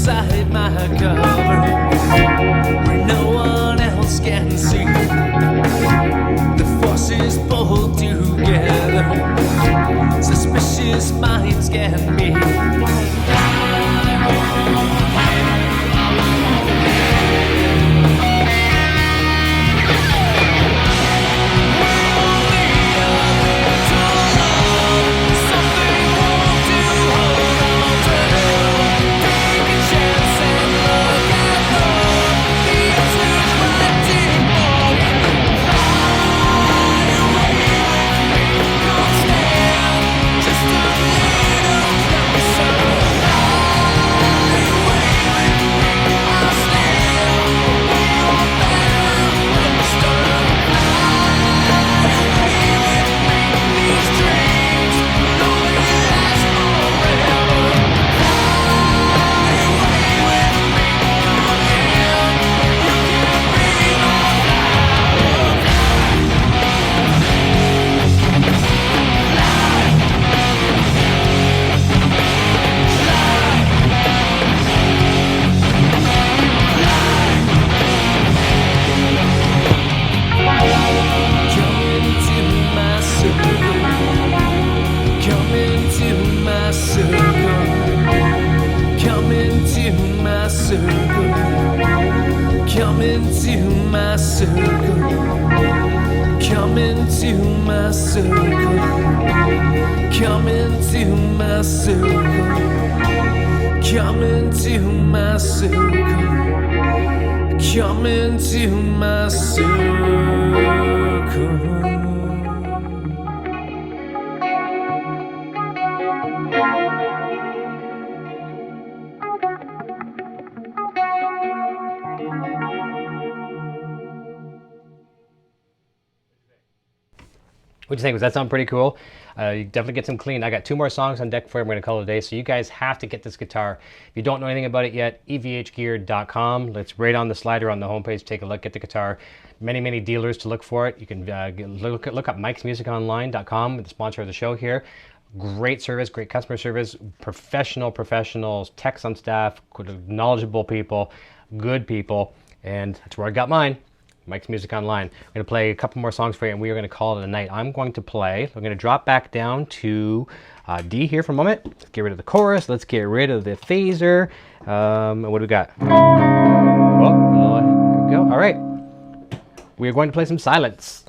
inside my cover where no one else can see. The forces pull together, suspicious minds can be. What do you think? Does that sound pretty cool? You definitely get some clean. I got 2 more songs on deck for you. I'm going to call it a day. So you guys have to get this guitar. If you don't know anything about it yet, evhgear.com. Let's right on the slider on the homepage. Take a look at the guitar. Many dealers to look for it. You can look up mikesmusiconline.com, the sponsor of the show here. Great service, great customer service, professionals, techs on staff, knowledgeable people, good people, and that's where I got mine. Mike's Music Online. I'm going to play a couple more songs for you, and we are going to call it a night. I'm going to drop back down to D here for a moment. Let's get rid of the chorus. Let's get rid of the phaser. And what do we got? Oh, there we go. All right. We are going to play some silence.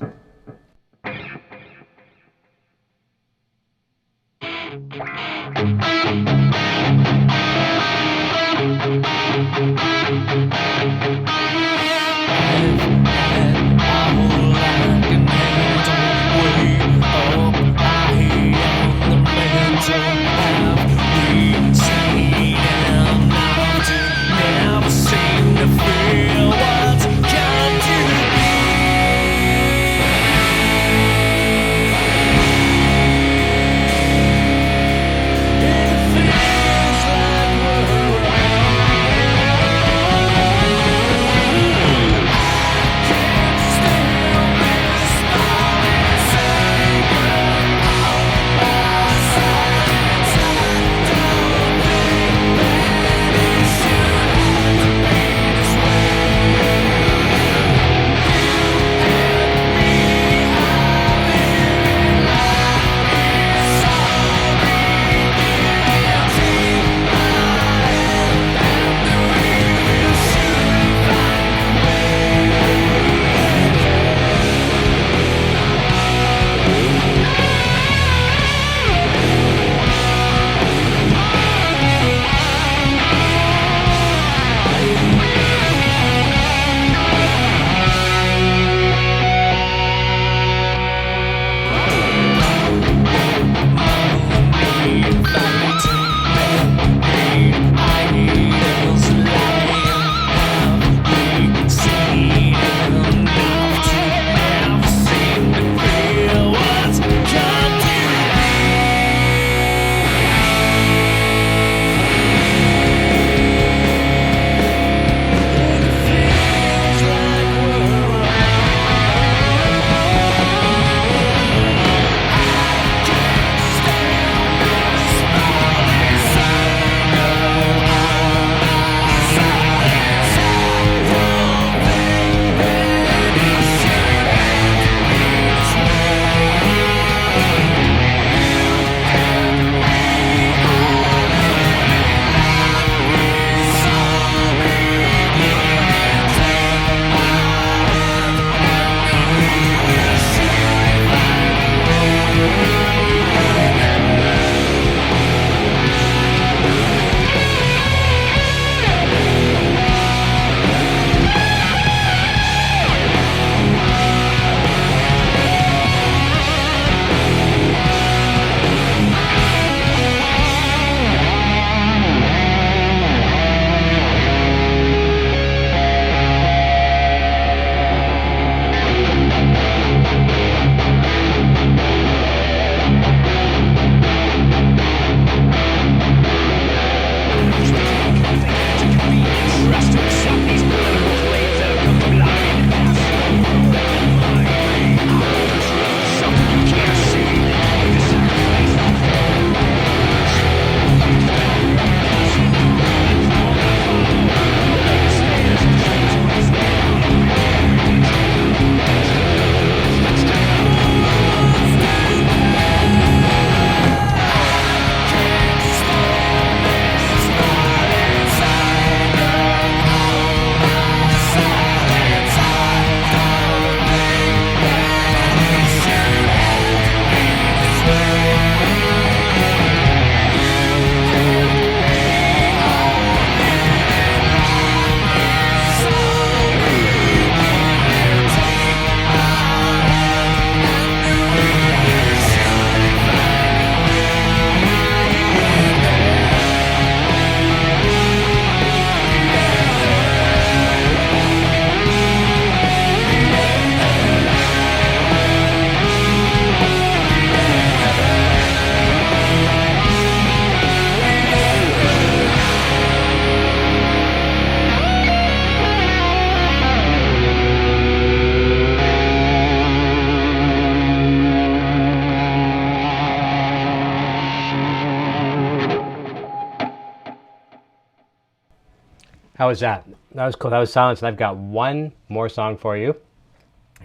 How was that? That was cool. That was Silence, and I've got one more song for you,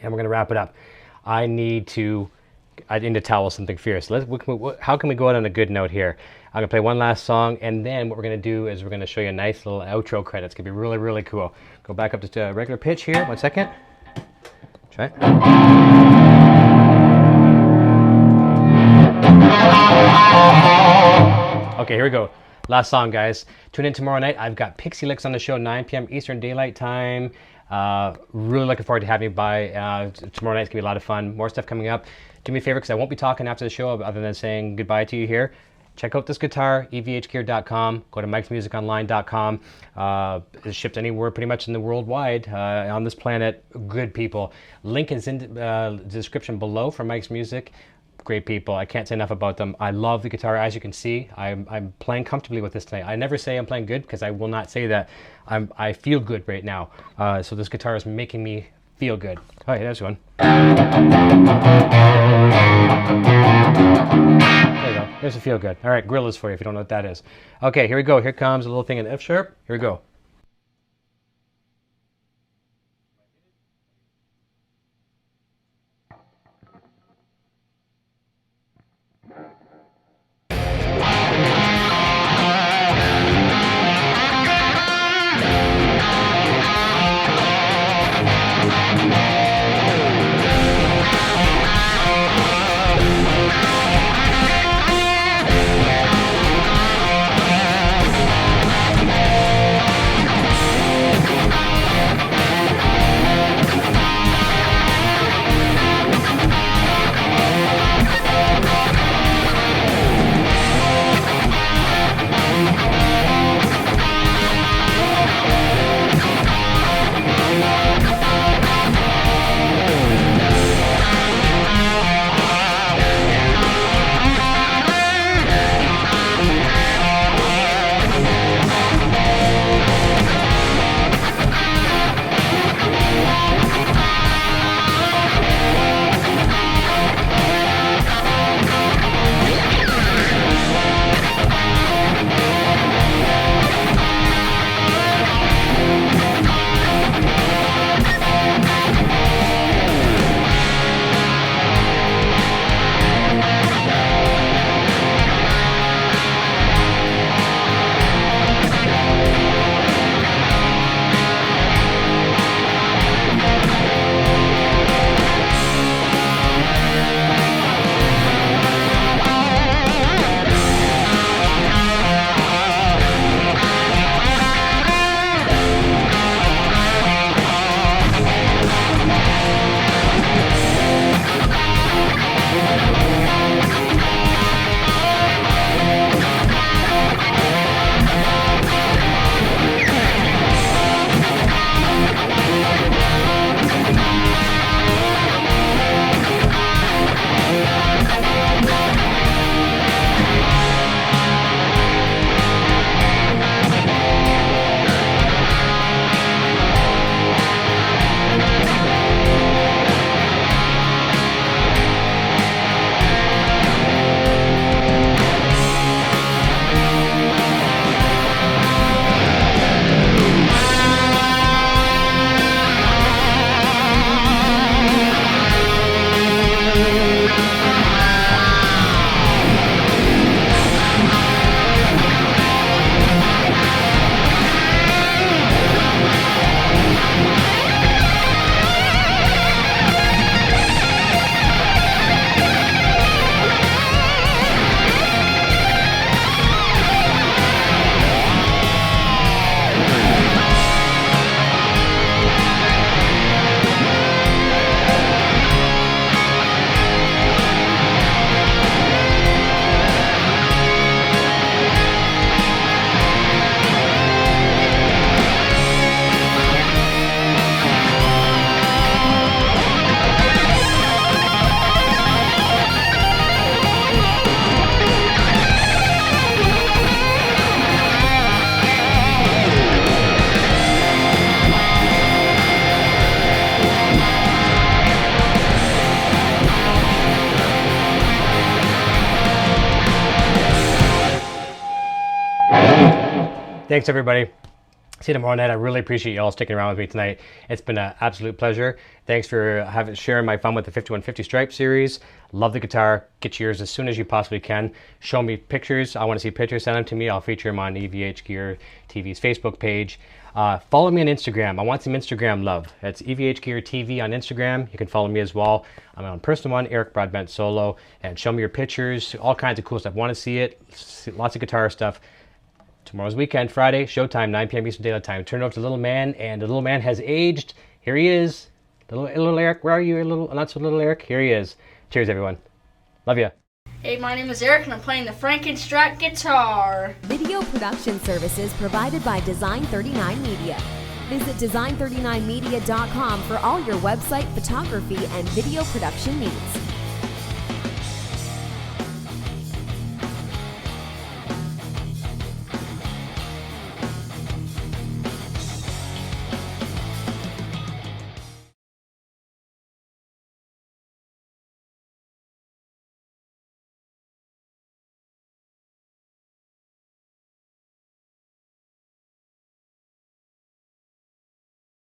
and we're going to wrap it up. I need to towel something fierce. How can we go out on a good note here? I'm going to play one last song, and then what we're going to do is we're going to show you a nice little outro credit. It's going to be really, really cool. Go back up to regular pitch here. 1 second. Try it. Okay, here we go. Last song, guys. Tune in tomorrow night. I've got Pixie Licks on the show, 9 p.m. Eastern Daylight Time. Really looking forward to having you by. Tomorrow night's going to be a lot of fun. More stuff coming up. Do me a favor, because I won't be talking after the show other than saying goodbye to you here. Check out this guitar, evhgear.com. Go to mikesmusiconline.com. It's shipped anywhere pretty much in the worldwide on this planet. Good people. Link is in the description below for Mike's Music. Great people. I can't say enough about them. I love the guitar. As you can see, I'm playing comfortably with this tonight. I never say I'm playing good, because I will not say that. I feel good right now. So this guitar is making me feel good. Oh, yeah, there's one. There you go. There's a feel good. All right, Grillas for you if you don't know what that is. Okay, here we go. Here comes a little thing in F sharp. Here we go. Thanks, everybody. See you tomorrow night. I really appreciate you all sticking around with me tonight. It's been an absolute pleasure. Thanks for sharing my fun with the 5150 Stripe series. Love the guitar. Get yours as soon as you possibly can. Show me pictures. I want to see pictures. Send them to me. I'll feature them on EVH Gear TV's Facebook page. Follow me on Instagram. I want some Instagram love. It's EVH Gear TV on Instagram. You can follow me as well. I'm on personal one, Eric Broadbent Solo. And show me your pictures. All kinds of cool stuff. Want to see it. Lots of guitar stuff. Tomorrow's weekend, Friday, showtime, 9 p.m. Eastern Daylight Time. Turn it over to the little man, and the little man has aged. Here he is. The little Eric. Where are you, not so little Eric? Here he is. Cheers, everyone. Love ya. Hey, my name is Eric, and I'm playing the Frankenstrat guitar. Video production services provided by Design 39 Media. Visit design39media.com for all your website, photography, and video production needs.